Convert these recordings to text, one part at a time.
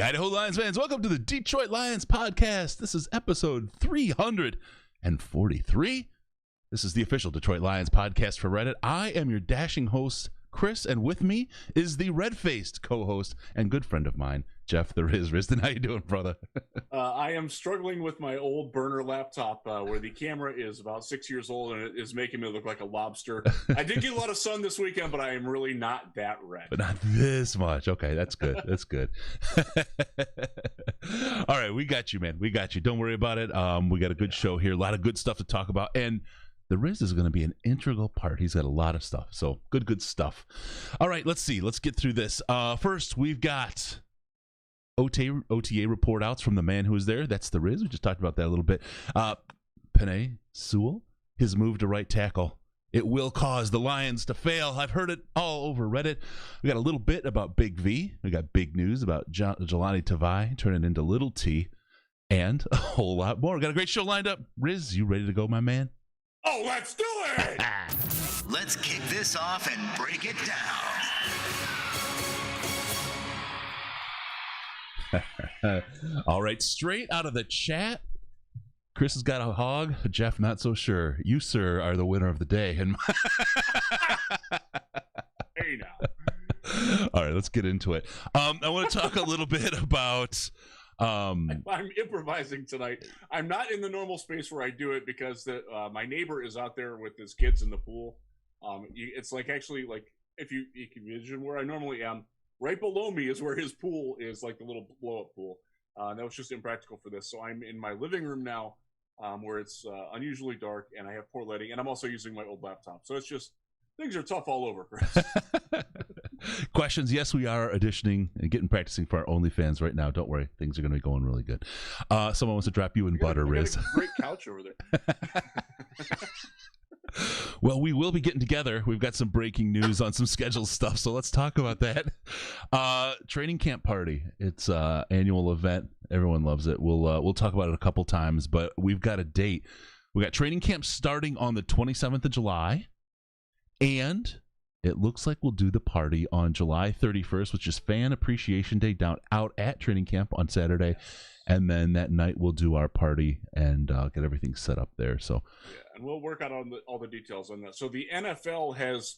Idaho Lions fans, welcome to the Detroit Lions podcast. This is episode 343. This is the official Detroit Lions podcast for Reddit. I am your dashing host, Chris, and with me is the red-faced co-host and good friend of mine, Jeff the Riz. Risden, how you doing, brother? I am struggling with my old burner laptop where the camera is about 6 years old and it is making me look like a lobster. I did get a lot of sun this weekend, but I am really not that red. But not this much. Okay, that's good. That's good. All right, we got you, man. We got you. Don't worry about it. We got a good show here. A lot of good stuff to talk about. And the Riz is going to be an integral part. He's got a lot of stuff. So good stuff. All right, let's see. Let's get through this. First, we've got OTA report outs from the man who was there. That's the Riz. We just talked about that a little bit. Penei Sewell, his move to right tackle. It will cause the Lions to fail. I've heard it all over Reddit. We got a little bit about Big V. We got big news about Jahlani Tavai turning into Little T. And a whole lot more. We got a great show lined up. Riz, you ready to go, my man? Oh, let's do it! Let's kick this off and break it down. All right, straight out of the chat. Chris has got a hog. Jeff, not so sure. You, sir, are the winner of the day. And Hey now. all right, let's get into it. I want to talk a little bit about. I'm improvising tonight. I'm not in the normal space where I do it because my neighbor is out there with his kids in the pool. It's like actually like if you can envision where I normally am. Right below me is where his pool is, like the little blow-up pool. That was just impractical for this. So I'm in my living room now, where it's unusually dark, and I have poor lighting, and I'm also using my old laptop. So it's just things are tough all over, Chris. Questions? Yes, we are auditioning and practicing for our OnlyFans right now. Don't worry, things are going to be going really good. Someone wants to drop you in butter, Riz. A great couch over there. Well, we will be getting together. We've got some breaking news on some scheduled stuff, so let's talk about that. Training camp party. It's an annual event. Everyone loves it. We'll talk about it a couple times, but we've got a date. We got training camp starting on the 27th of July, and it looks like we'll do the party on July 31st, which is Fan Appreciation Day out at training camp on Saturday. And then that night we'll do our party and get everything set up there. So, yeah, and we'll work out on all the details on that. So the NFL has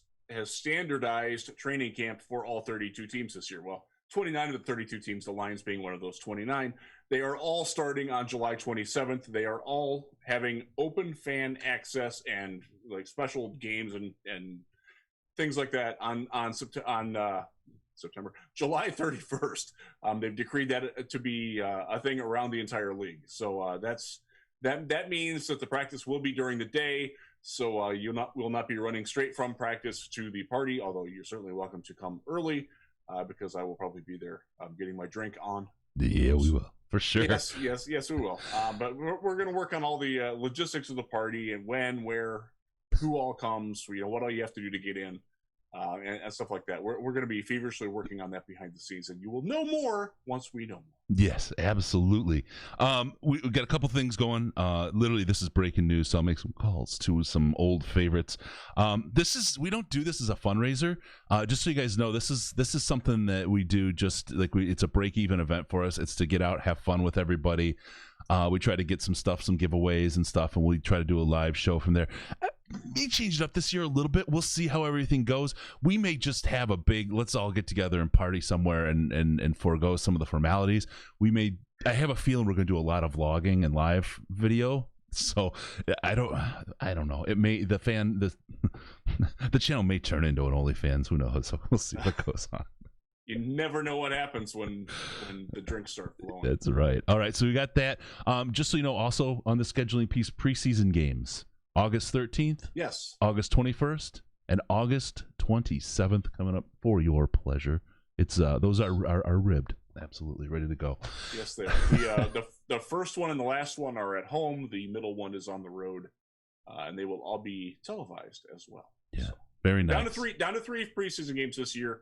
standardized training camp for all 32 teams this year. Well, 29 of the 32 teams, the Lions being one of those 29. They are all starting on July 27th. They are all having open fan access and like special games and things like that on September, July 31st. They've decreed that to be a thing around the entire league. So that means that the practice will be during the day. So will not be running straight from practice to the party. Although you're certainly welcome to come early because I will probably be there getting my drink on. Yeah, we will for sure. Yes, we will. But we're going to work on all the logistics of the party and when, where, who all comes. What all you have to do to get in. And stuff like that. We're going to be feverishly working on that behind the scenes, and you will know more once we know more. Yes, absolutely. We've got a couple things going. Literally, this is breaking news, so I'll make some calls to some old favorites. We don't do this as a fundraiser. Just so you guys know, this is something that we do. Just like it's a break-even event for us. It's to get out, have fun with everybody. We try to get some giveaways and stuff, and we try to do a live show from there. May change it up this year a little bit. We'll see how everything goes. We may just have a big let's all get together and party somewhere and forego some of the formalities. I have a feeling we're going to do a lot of vlogging and live video. So I don't know. It may the channel may turn into an OnlyFans. Who knows? So we'll see what goes on. You never know what happens when the drinks start flowing. That's right. All right, so we got that. Just so you know, also on the scheduling piece, preseason games. August 13th, yes. August 21st, and August 27th coming up for your pleasure. It's those are ribbed, absolutely ready to go. Yes, they are. The first one and the last one are at home. The middle one is on the road, and they will all be televised as well. Yeah, so, very nice. Down to three preseason games this year,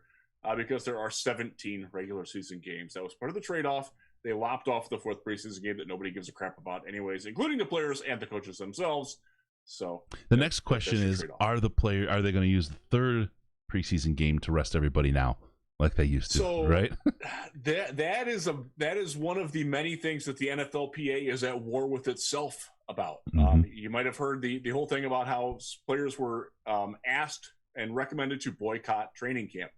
because there are 17 regular season games. That was part of the trade-off. They lopped off the fourth preseason game that nobody gives a crap about, anyways, including the players and the coaches themselves. So the next question is: Are they going to use the third preseason game to rest everybody now? like they used to, right? that is one of the many things that the NFLPA is at war with itself about. You might have heard the whole thing about how players were asked and recommended to boycott training camp.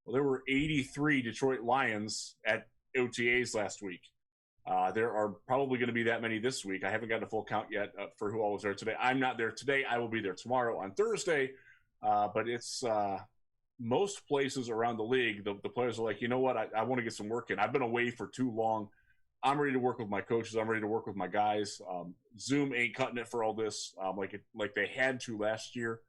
Well, there were 83 Detroit Lions at OTAs last week. There are probably going to be that many this week. I haven't got a full count yet for who all was there today. I'm not there today. I will be there tomorrow on Thursday. But it's most places around the league, the players are like, you know what, I want to get some work in. I've been away for too long. I'm ready to work with my coaches. I'm ready to work with my guys. Zoom ain't cutting it for all this like they had to last year.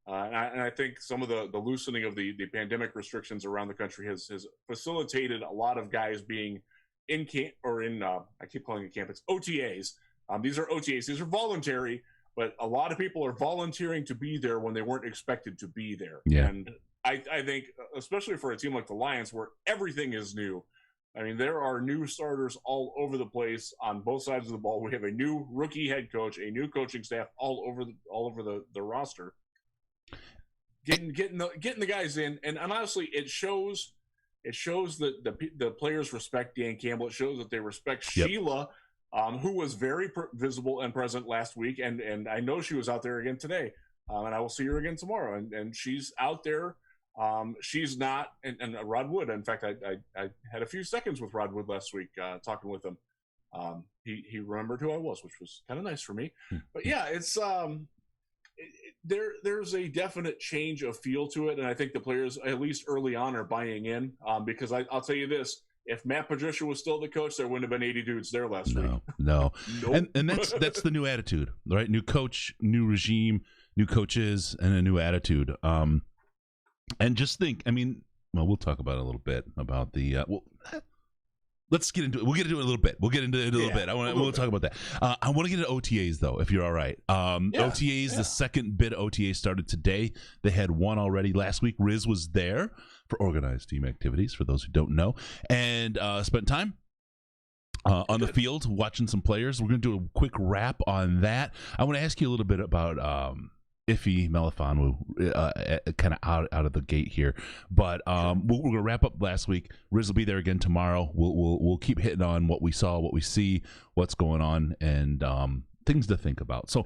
And I think some of the loosening of the pandemic restrictions around the country has facilitated a lot of guys being in camp or in I keep calling it camp. It's OTAs. These are OTAs. These are voluntary, but a lot of people are volunteering to be there when they weren't expected to be there. Yeah. And I think, especially for a team like the Lions, where everything is new. I mean, there are new starters all over the place on both sides of the ball. We have a new rookie head coach, a new coaching staff all over the roster. Getting the guys in, and honestly, it shows that the players respect Dan Campbell. It shows that they respect Sheila, who was very visible and present last week, and I know she was out there again today, and I will see her again tomorrow. And she's out there. She's not, and Rod Wood. In fact, I had a few seconds with Rod Wood last week talking with him. He remembered who I was, which was kind of nice for me. But yeah, it's there's a definite change of feel to it, and I think the players, at least early on, are buying in. Because I'll tell you this: if Matt Patricia was still the coach, there wouldn't have been 80 dudes there last week. No. Nope. And that's the new attitude, right? New coach, new regime, new coaches, and a new attitude. And just think, I mean, well, we'll talk about it a little bit about the. Let's get into it. We'll get into it a little bit. We'll bit. We'll talk about that. I want to get into OTAs though, if you're all right. OTAs, the second bit of OTA started today. They had one already last week. Riz was there for organized team activities, for those who don't know, and spent time on the field watching some players. We're going to do a quick wrap on that. I want to ask you a little bit about Iffy Melifonwu, kind of out of the gate here, but we're going to wrap up last week. Riz will be there again tomorrow. We'll keep hitting on what we saw, what we see, what's going on, and things to think about. So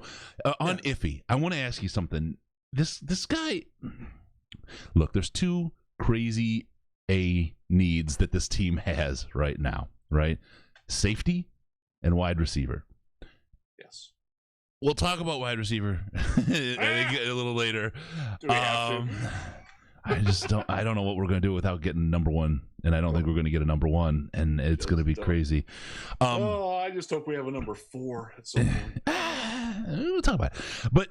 on Iffy, I want to ask you something. This guy, look, there's two crazy A needs that this team has right now, right? Safety and wide receiver. Yes. We'll talk about wide receiver a little later. Do we have to? I don't know what we're going to do without getting number one, and I don't think we're going to get a number one, and it's going to be crazy. I just hope we have a number 4 at some point. We'll talk about it. But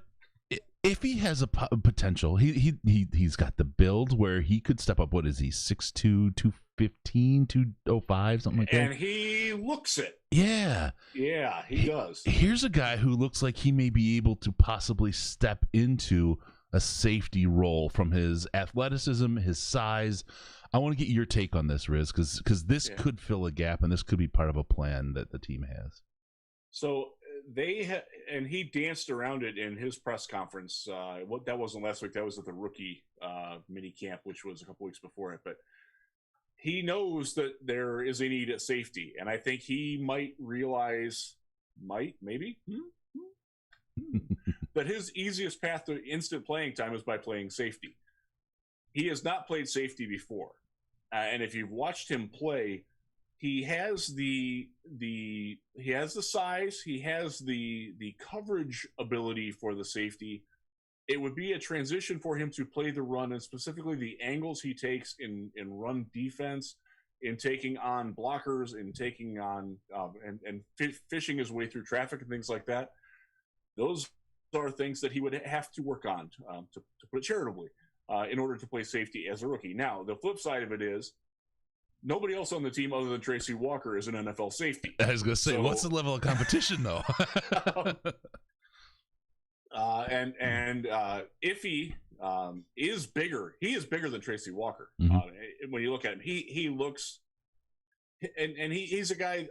if he has a potential, he's got the build where he could step up. What is he, 6'2", 215, 205, something like that? And he looks it. Yeah, he does. Here's a guy who looks like he may be able to possibly step into a safety role from his athleticism, his size. I want to get your take on this, Riz, because this could fill a gap, and this could be part of a plan that the team has. So and he danced around it in his press conference. That wasn't last week. That was at the rookie mini camp, which was a couple weeks before it. But he knows that there is a need at safety, and I think he might realize, maybe, that his easiest path to instant playing time is by playing safety. He has not played safety before, and if you've watched him play, he has the size, he has the coverage ability for the safety. It would be a transition for him to play the run, and specifically the angles he takes in run defense, in taking on blockers, in taking on and fishing his way through traffic and things like that. Those are things that he would have to work on, to put it charitably, in order to play safety as a rookie. Now, the flip side of it is, nobody else on the team other than Tracy Walker is an NFL safety. I was going to say, what's the level of competition, though? And Iffy is bigger. He is bigger than Tracy Walker. When you look at him, he looks, and he's a guy,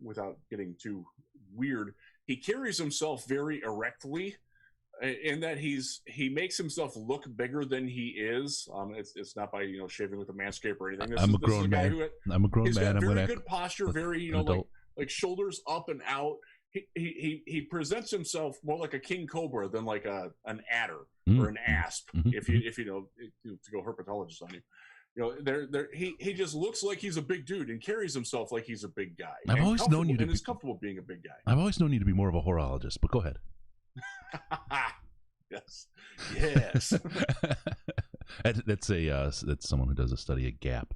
without getting too weird, he carries himself very erectly. in that he makes himself look bigger than he is. It's not by shaving with a manscape or anything. I'm a grown man. I'm a grown man. Got very good posture, very like shoulders up and out. He presents himself more like a king cobra than like an adder or an asp. If you to go herpetologist on you. He just looks like he's a big dude and carries himself like he's a big guy. I've always known you to be comfortable being a big guy. I've always known you to be more of a horologist, but go ahead. Yes. That's someone who does a study at Gap.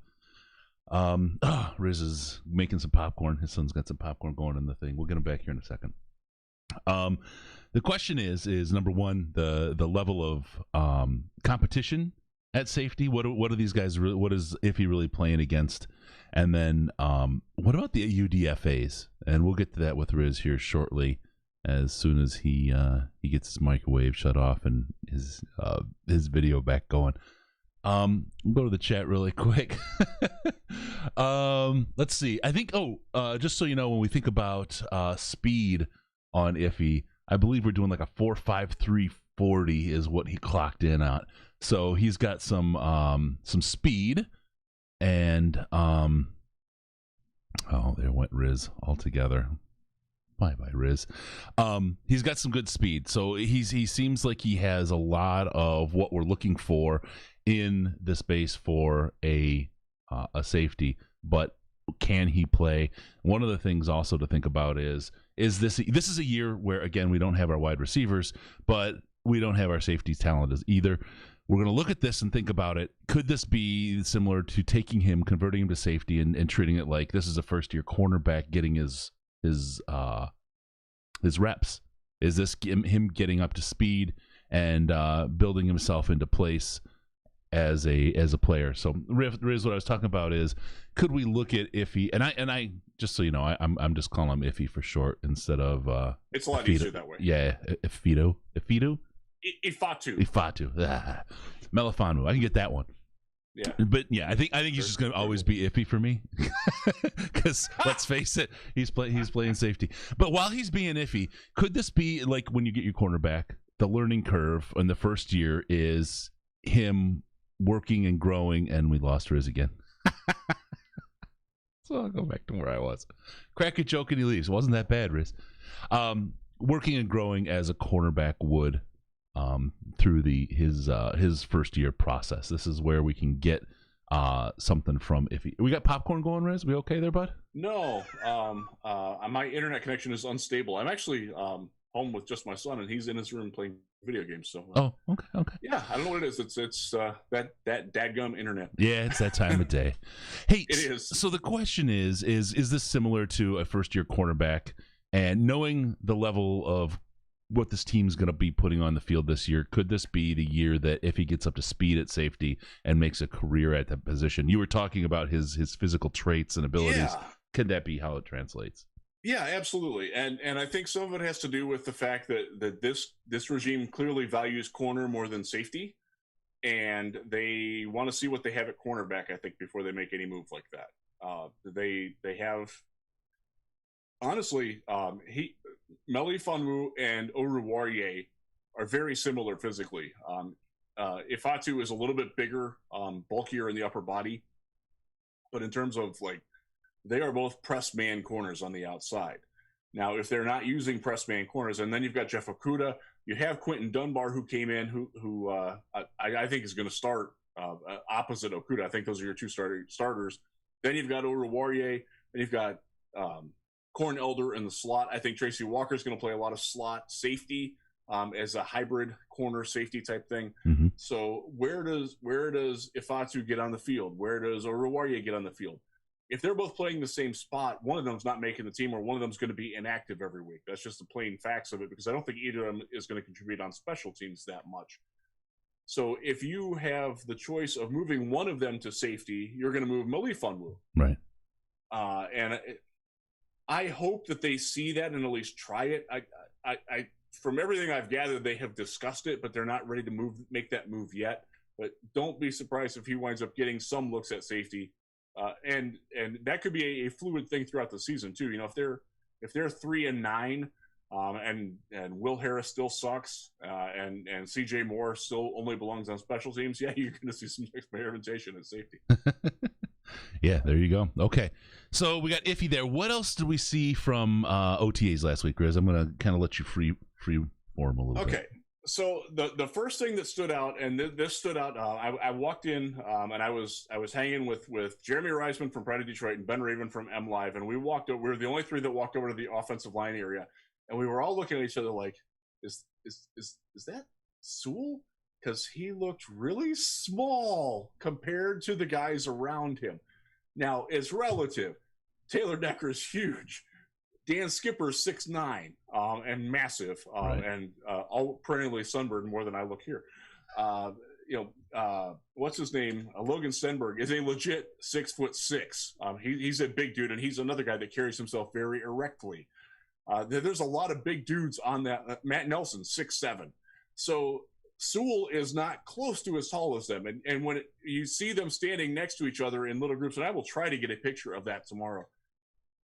Riz is making some popcorn. His son's got some popcorn going in the thing. We'll get him back here in a second. The question is number one, the level of competition at safety. What are these guys really? What is Iffy really playing against? And then what about the UDFAs? And we'll get to that with Riz here shortly, as soon as he gets his microwave shut off and his video back going. We'll go to the chat really quick. Let's see. I think just so you know, when we think about speed on Iffy, I believe we're doing like a 4.5340 is what he clocked in at. So he's got some speed, and there went Riz altogether. Bye, Riz. He's got some good speed, so he seems like he has a lot of what we're looking for in the space for a safety. But can he play? One of the things also to think about is this is a year where, again, we don't have our wide receivers, but we don't have our safety talent as either. We're going to look at this and think about it. Could this be similar to taking him, converting him to safety, and treating it like this is a first-year cornerback getting his reps? Is this him getting up to speed and building himself into place as a player? So Riz, what I was talking about is, could we look at Iffy, and I just so you know, I'm just calling him Iffy for short instead of it's a lot easier that way. Yeah, Iffito. Iffatu. Melifonwu. I can get that one. Yeah, but yeah, I think he's just going to always be Iffy for me, because let's face it, he's playing safety. But while he's being Iffy, could this be like when you get your cornerback, the learning curve in the first year is him working and growing, and we lost Riz again. So I'll go back to where I was. Crack a joke and he leaves. It wasn't that bad, Riz. Working and growing as a cornerback would through his first year process. This is where we can get something from Iffy. We got popcorn going, Riz? We okay there, bud? No. My internet connection is unstable. I'm actually home with just my son, and he's in his room playing video games. So okay. Yeah, I don't know what it is. It's that dadgum internet. Yeah, it's that time of day. Hey, it is. So the question is this similar to a first year cornerback, and knowing the level of what this team's going to be putting on the field this year, could this be the year that if he gets up to speed at safety and makes a career at that position? You were talking about his physical traits and abilities. Yeah. Could that be how it translates? Yeah, absolutely. And I think some of it has to do with the fact that this regime clearly values corner more than safety, and they want to see what they have at cornerback, I think, before they make any move like that. They have, honestly, Melifonwu and Oruwariye are very similar physically. Iffatu is a little bit bigger, bulkier in the upper body, but in terms of like, they are both press man corners on the outside. Now, if they're not using press man corners, and then you've got Jeff Okudah, you have Quentin Dunbar who came in, who I think is going to start opposite Okudah. I think those are your two starters. Then you've got Oruwariye, and you've got Corn Elder in the slot. I think Tracy Walker is going to play a lot of slot safety as a hybrid corner safety type thing. Mm-hmm. So where does Iffatu get on the field? Where does Oruwariye get on the field? If they're both playing the same spot, one of them's not making the team, or one of them's going to be inactive every week. That's just the plain facts of it, because I don't think either of them is going to contribute on special teams that much. So if you have the choice of moving one of them to safety, you're going to move Melifonwu. Right. And I hope that they see that and at least try it. I from everything I've gathered, they have discussed it, but they're not ready to make that move yet. But don't be surprised if he winds up getting some looks at safety. And that could be a fluid thing throughout the season too. You know, if they're 3-9, And Will Harris still sucks, and CJ Moore still only belongs on special teams. Yeah, you're going to see some experimentation at safety. Yeah, there you go. Okay, so we got Iffy there. What else did we see from OTAs last week, Grizz? I'm going to kind of let you free form a little bit. Okay, so the first thing that stood out, and this stood out, I walked in and I was hanging with Jeremy Reisman from Pride of Detroit and Ben Raven from M Live, and we were the only three that walked over to the offensive line area, and we were all looking at each other like, is that Sewell? Because he looked really small compared to the guys around him. Now, it's relative. Taylor Decker is huge. Dan Skipper's 6'9", and massive, Right. and all perennially sunburned more than I look here. What's his name? Logan Stenberg is a legit 6'6". He's a big dude, and he's another guy that carries himself very erectly. There's a lot of big dudes on that. Matt Nelson, 6'7". So Sewell is not close to as tall as them. And when you see them standing next to each other in little groups, and I will try to get a picture of that tomorrow,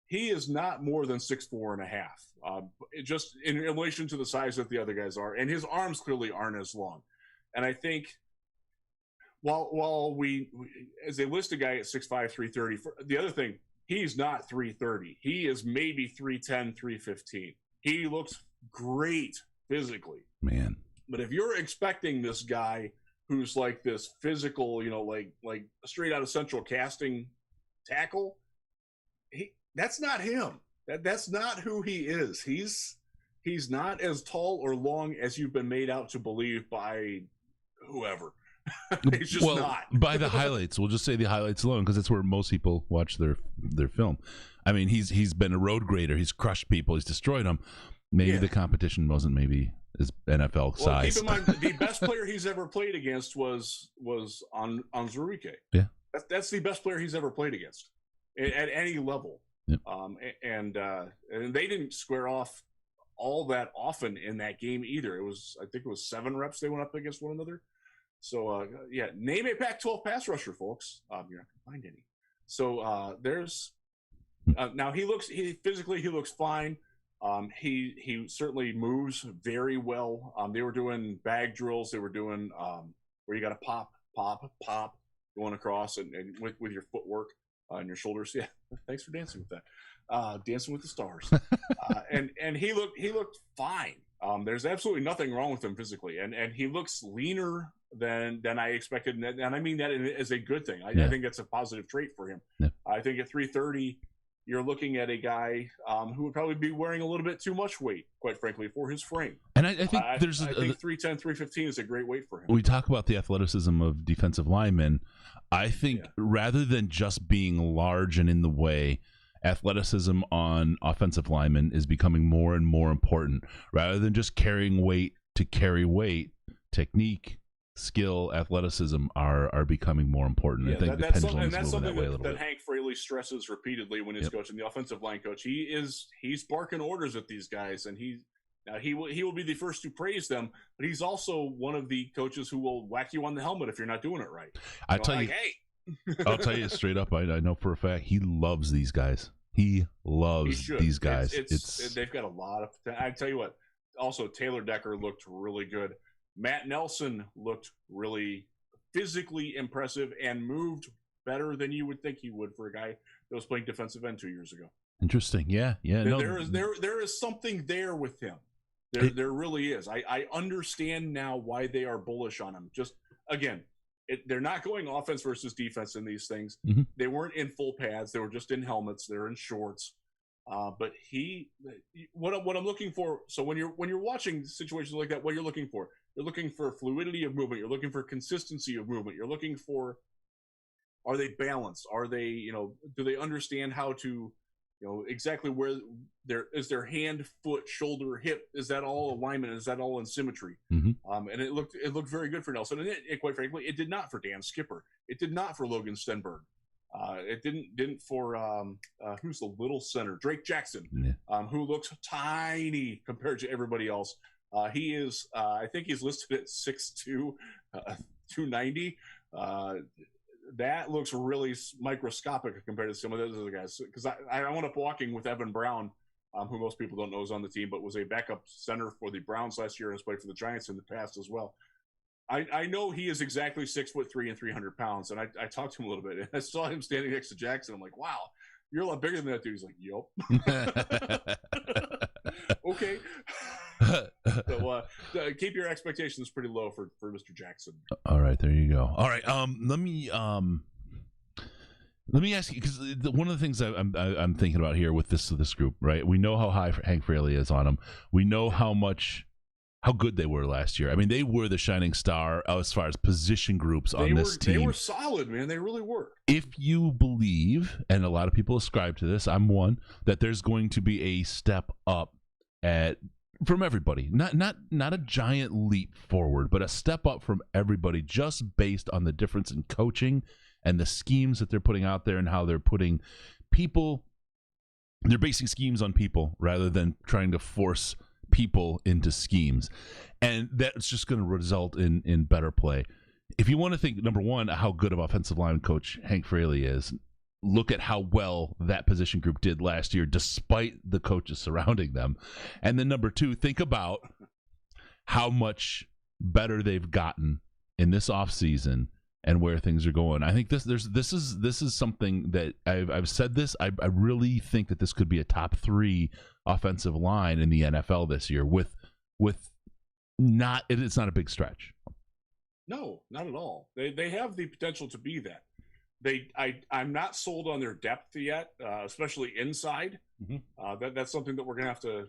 he is not more than 6'4.5", just in relation to the size that the other guys are. And his arms clearly aren't as long. And I think while we as they list a guy at 6'5", 330, the other thing, he's not 330. He is maybe 310, 315. He looks great physically. Man. But if you're expecting this guy who's like this physical, like straight out of Central Casting tackle, that's not him. That's not who he is. He's not as tall or long as you've been made out to believe by whoever. He's just not. By the highlights. We'll just say the highlights alone, because that's where most people watch their film. I mean, he's been a road grader. He's crushed people. He's destroyed them. Maybe the competition wasn't his NFL size. Keep in mind, the best player he's ever played against was on Zurike. Yeah, that's the best player he's ever played against at any level. Yep. And they didn't square off all that often in that game either. I think it was 7 reps they went up against one another. So name a Pac-12 pass rusher, folks. You're not gonna find any. So there's now he physically looks fine. He certainly moves very well. They were doing bag drills. They were doing where you got to pop going across and with your footwork and your shoulders. Yeah, thanks for dancing with that. Dancing with the stars. And he looked fine. There's absolutely nothing wrong with him physically, and he looks leaner than I expected, and I mean that as a good thing. I think that's a positive trait for him. Yeah. I think at 330. You're looking at a guy who would probably be wearing a little bit too much weight, quite frankly, for his frame. And I think I think 310, 315 is a great weight for him. We talk about the athleticism of defensive linemen. I think rather than just being large and in the way, athleticism on offensive linemen is becoming more and more important. Rather than just carrying weight to carry weight, technique, skill, athleticism are becoming more important. I think the pendulum is moving that way a little bit. Hank Fraley stresses repeatedly when he's coaching, the offensive line coach. He's barking orders at these guys, and he will be the first to praise them, but he's also one of the coaches who will whack you on the helmet if you're not doing it right. I'll tell you straight up, I know for a fact he loves these guys. He loves these guys. They've got a lot of potential. I tell you what, also Taylor Decker looked really good. Matt Nelson looked really physically impressive and moved better than you would think he would for a guy that was playing defensive end 2 years ago. Interesting. Yeah. There is something there with him. There really is. I understand now why they are bullish on him. Just again, they're not going offense versus defense in these things. Mm-hmm. They weren't in full pads. They were just in helmets. They're in shorts. But what I'm looking for. So when you're watching situations like that, what you're looking for? You're looking for fluidity of movement. You're looking for consistency of movement. You're looking for, are they balanced? Are they, do they understand how to, exactly where is their hand, foot, shoulder, hip? Is that all alignment? Is that all in symmetry? Mm-hmm. And it looked very good for Nelson. And it quite frankly, it did not for Dan Skipper. It did not for Logan Stenberg. It didn't for who's the little center, Drake Jackson, who looks tiny compared to everybody else. He is, I think he's listed at 6'2", 290. That looks really microscopic compared to some of those other guys. Because I wound up walking with Evan Brown who most people don't know is on the team, but was a backup center for the Browns last year and has played for the Giants in the past as well. I know he is exactly 6'3" and 300 pounds, and I talked to him a little bit, and I saw him standing next to Jackson. I'm like, wow, you're a lot bigger than that dude. He's like, yup. Okay. So keep your expectations pretty low for Mr. Jackson. All right, there you go. All right, let me ask you, because one of the things I'm thinking about here with this group, right? We know how high Hank Fraley is on them. We know how good they were last year. I mean, they were the shining star as far as position groups on this team. They were solid, man. They really were. If you believe, and a lot of people ascribe to this, I'm one, that there's going to be a step up from everybody. Not a giant leap forward, but a step up from everybody, just based on the difference in coaching and the schemes that they're putting out there and how they're putting people. They're basing schemes on people rather than trying to force people into schemes, and that's just going to result in better play. If you want to think, number one, how good of offensive line coach Hank Fraley is, look at how well that position group did last year despite the coaches surrounding them. And then number two, think about how much better they've gotten in this offseason and where things are going. I think this is something that I've said this. I really think that this could be a top 3 offensive line in the NFL this year it's not a big stretch. No, not at all. They have the potential to be that. I'm not sold on their depth yet, especially inside. Mm-hmm. That's something that we're going to have to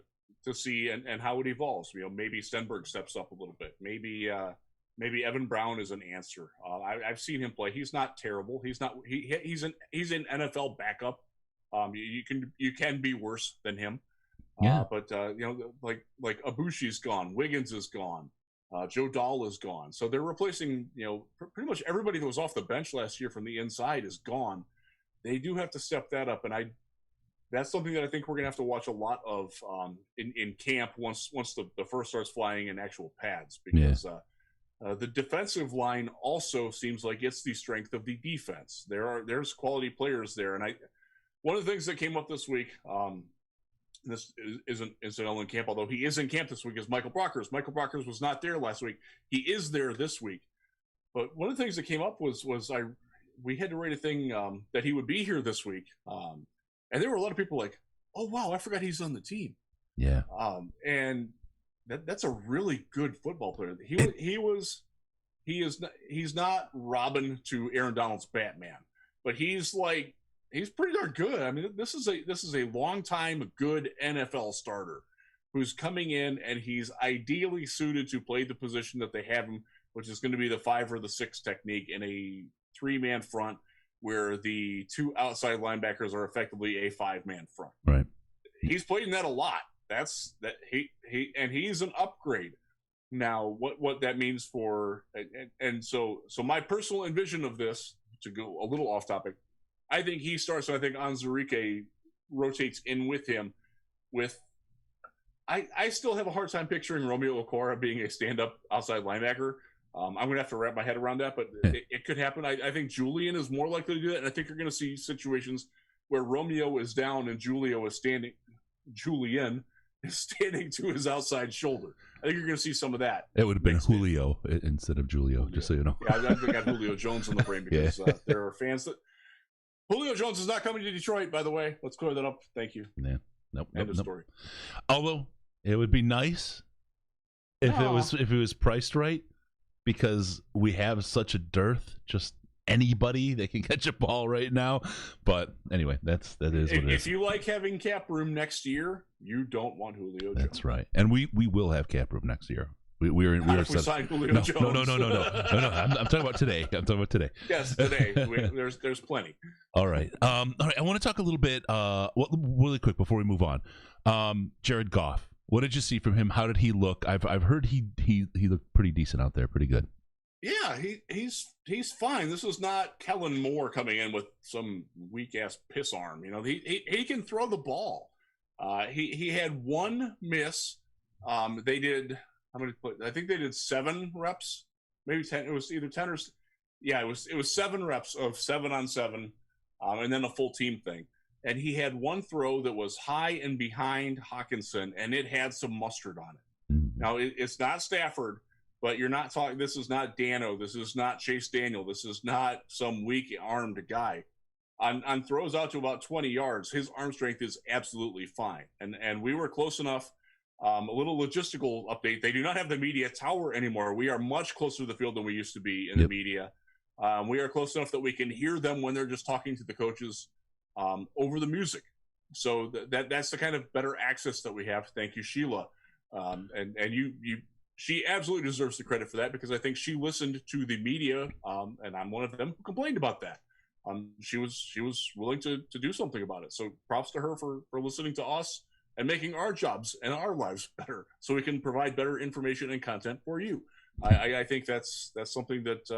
see and how it evolves. Maybe Stenberg steps up a little bit. Maybe Evan Brown is an answer. I've seen him play. He's not terrible. He's an NFL backup. You can be worse than him. Yeah. But like Abushi's gone. Wiggins is gone. Joe Dahl is gone. So they're replacing, pretty much everybody that was off the bench last year from the inside is gone. They do have to step that up, and that's something that I think we're going to have to watch a lot of in camp once the first starts flying in actual pads, because the defensive line also seems like it's the strength of the defense. There's quality players there, and one of the things that came up this week. This isn't incidental in camp, although he is in camp this week, is Michael Brockers. Michael Brockers was not there last week. He is there this week. But one of the things that came up was we had to write a thing that he would be here this week. And there were a lot of people like, oh, wow, I forgot he's on the team. Yeah. And that's a really good football player. He's not Robin to Aaron Donald's Batman, but he's pretty darn good. I mean, this is a long time good NFL starter who's coming in, and he's ideally suited to play the position that they have him, which is going to be the 5 or the 6 technique in a 3-man front where the 2 outside linebackers are effectively a 5-man front. Right. He's played in that a lot. He's an upgrade. Now, what that means for so my personal envision of this, to go a little off topic, I think he starts, and I think Onwuzurike rotates in with him. I still have a hard time picturing Romeo Okwara being a stand-up outside linebacker. I'm going to have to wrap my head around that, but it could happen. I think Julian is more likely to do that, and I think you're going to see situations where Romeo is down and Julian is standing to his outside shoulder. I think you're going to see some of that. It would have been Julio instead of Julio, just so you know. Yeah, I got Julio Jones in the frame because there are fans that... Julio Jones is not coming to Detroit, by the way. Let's clear that up. Thank you. Yeah. Nope. End of story. Although it would be nice if it was priced right, because we have such a dearth. Just anybody that can catch a ball right now. But anyway, that is what it is. If you like having cap room next year, you don't want Julio Jones. That's right. And we will have cap room next year. We signed Julio Jones. No. I'm talking about today. Yes, today. There's plenty. All right. I want to talk a little bit. Really quick before we move on. Jared Goff. What did you see from him? How did he look? I've heard he looked pretty decent out there. Pretty good. Yeah, he's fine. This is not Kellen Moore coming in with some weak ass piss arm. He can throw the ball. He had one miss. They did. I think they did 7 reps, maybe 10. It was either 10 or it was 7 reps of 7-on-7, and then a full team thing. and he had one throw that was high and behind Hawkinson, and it had some mustard on it. Now, it's not Stafford, but you're not talking – this is not Dano. This is not Chase Daniel. This is not some weak-armed guy. On throws out to about 20 yards, his arm strength is absolutely fine. And we were close enough. A little logistical update. They do not have the media tower anymore. We are much closer to the field than we used to be in the media. We are close enough that we can hear them when they're just talking to the coaches over the music. So that's the kind of better access that we have. Thank you, Sheila. And she absolutely deserves the credit for that, because I think she listened to the media, and I'm one of them who complained about that. She was willing to do something about it. So props to her for listening to us and making our jobs and our lives better, so we can provide better information and content for you. I think that's something that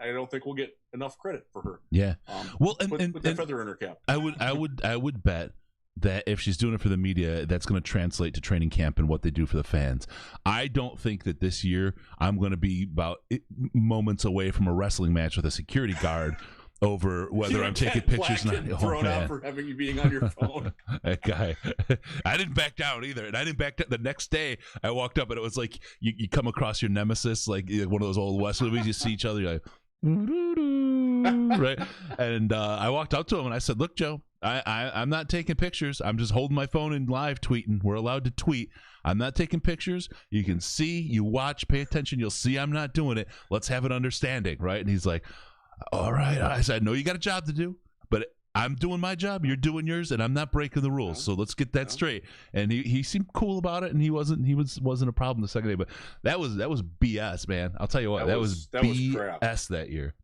I don't think we'll get enough credit for her. Yeah. Well, with that feather in her cap. I would bet that if she's doing it for the media, that's going to translate to training camp and what they do for the fans. I don't think that this year I'm going to be about moments away from a wrestling match with a security guard over whether I'm taking pictures. Thrown out for having you being on your phone. That guy. I didn't back down either. And I didn't back down. The next day, I walked up and it was like you come across your nemesis, like one of those old West movies. You see each other, you're like, right? And I walked up to him and I said, "Look, Joe, I'm not taking pictures. I'm just holding my phone and live tweeting. We're allowed to tweet. I'm not taking pictures. You can see, you watch, pay attention. You'll see I'm not doing it. Let's have an understanding," right? And he's like, "All right." I said, "No, you got a job to do, but I'm doing my job. You're doing yours, and I'm not breaking the rules. So let's get that straight." And he seemed cool about it, and he wasn't a problem the second day. But that was BS, man. I'll tell you what, that was BS that year.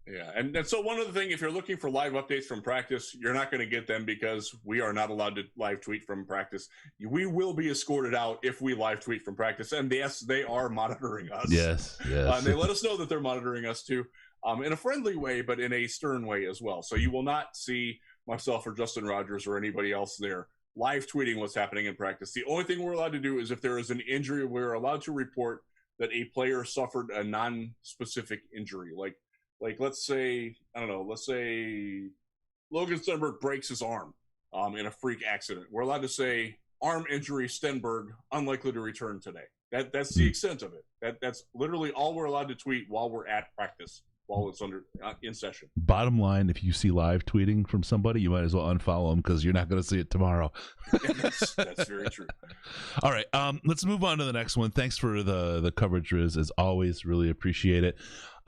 Yeah, and so one other thing, if you're looking for live updates from practice, you're not going to get them because we are not allowed to live tweet from practice. We will be escorted out if we live tweet from practice, and yes, they are monitoring us. Yes. And they let us know that they're monitoring us too. In a friendly way, but in a stern way as well. So you will not see myself or Justin Rogers or anybody else there live tweeting what's happening in practice. The only thing we're allowed to do is if there is an injury, we're allowed to report that a player suffered a non-specific injury. Like let's say Logan Stenberg breaks his arm in a freak accident. We're allowed to say arm injury, Stenberg, unlikely to return today. That's the extent of it. That's literally all we're allowed to tweet while we're at practice. While it's in session. Bottom line, if you see live tweeting from somebody, you might as well unfollow them because you're not going to see it tomorrow. That's very true. All right, let's move on to the next one. Thanks for the coverage, Riz, as always. Really appreciate it.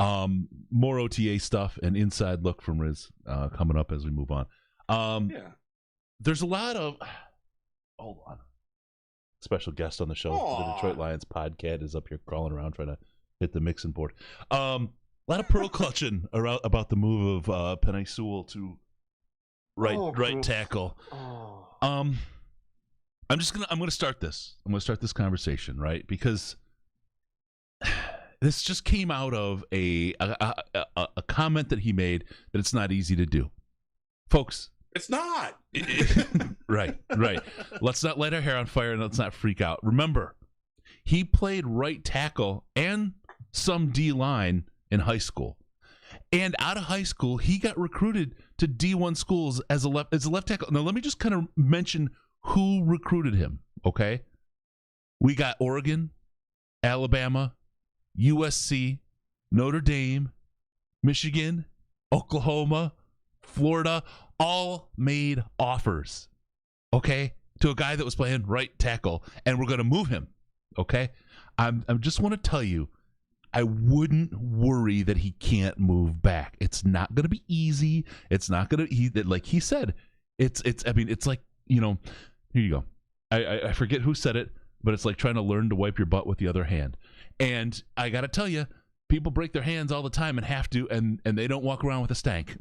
More OTA stuff and inside look from Riz coming up as we move on. There's a lot of hold on. Special guest on the show. The Detroit Lions podcast is up here crawling around trying to hit the mixing board. A lot of pearl clutching about the move of Penei Sewell to right tackle. I'm gonna start this. I'm gonna start this conversation, right? Because this just came out of a comment that he made that it's not easy to do, folks. It's not. Right. Let's not light our hair on fire and let's not freak out. Remember, he played right tackle and some D line in high school, and out of high school he got recruited to D1 schools as a left tackle. Now let me just kind of mention who recruited him. Okay, we got Oregon, Alabama, USC, Notre Dame, Michigan, Oklahoma, Florida, all made offers, okay, to a guy that was playing right tackle, and we're going to move him. Okay, I just want to tell you, I wouldn't worry that he can't move back. It's not going to be easy. It's not going to, like he said, it's like, here you go. I forget who said it, but it's like trying to learn to wipe your butt with the other hand. And I got to tell you, people break their hands all the time and have to, and they don't walk around with a stank.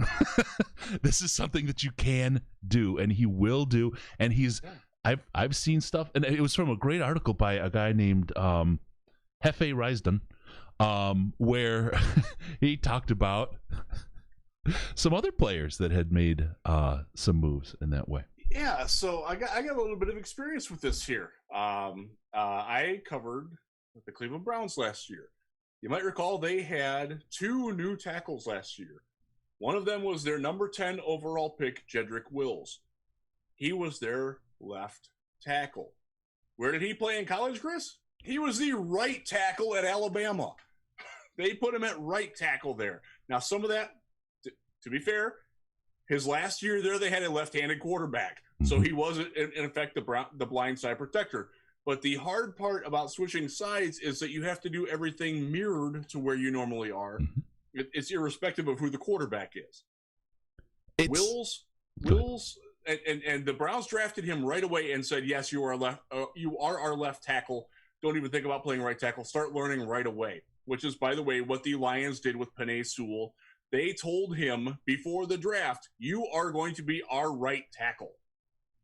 This is something that you can do, and he will do. And I've seen stuff, and it was from a great article by a guy named Hefe Risden, where he talked about some other players that had made some moves in that way. Yeah, so I got a little bit of experience with this here. I covered the Cleveland Browns last year. You might recall they had 2 new tackles last year. One of them was their number 10 overall pick, Jedrick Wills. He was their left tackle. Where did he play in college, Chris? He was the right tackle at Alabama. They put him at right tackle there. Now, some of that, to be fair, his last year there, they had a left-handed quarterback. So he was, in effect, the blind side protector. But the hard part about switching sides is that you have to do everything mirrored to where you normally are. It's irrespective of who the quarterback is. Wills, and the Browns drafted him right away and said, yes, you are our left tackle. Don't even think about playing right tackle. Start learning right away, which is, by the way, what the Lions did with Penei Sewell. They told him before the draft, you are going to be our right tackle.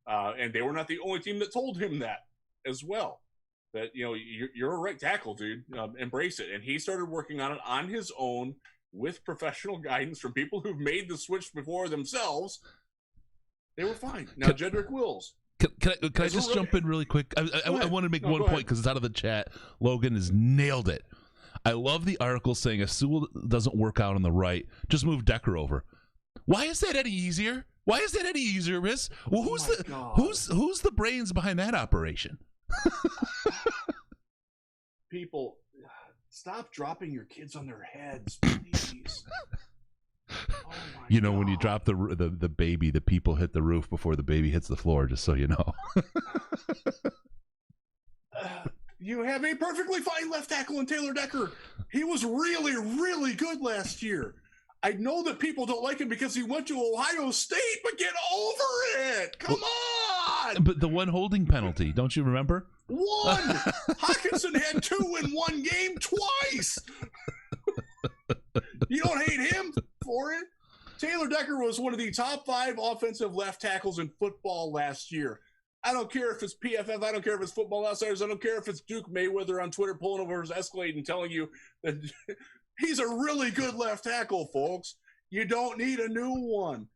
And they were not the only team that told him that as well. That, you're a right tackle, dude. Embrace it. And he started working on it on his own with professional guidance from people who've made the switch before themselves. They were fine. Now, Jedrick Wills. Can I just jump in really quick? I want to make one point because it's out of the chat. Logan has nailed it. I love the article saying if Sewell doesn't work out on the right, just move Decker over. Why is that any easier? Why is that any easier, Miss? Well, who's the brains behind that operation? People, stop dropping your kids on their heads, please. When you drop the baby, the people hit the roof before the baby hits the floor, just so you know. You have a perfectly fine left tackle in Taylor Decker. He was really, really good last year. I know that people don't like him because he went to Ohio State, but get over it. Come on. But the one holding penalty, don't you remember? One. Hawkinson had 2 in one game twice. You don't hate him for it? Taylor Decker was one of the top 5 offensive left tackles in football last year. I don't care if it's PFF. I don't care if it's Football Outsiders. I don't care if it's Duke Mayweather on Twitter pulling over his Escalade and telling you that he's a really good left tackle, folks. You don't need a new one.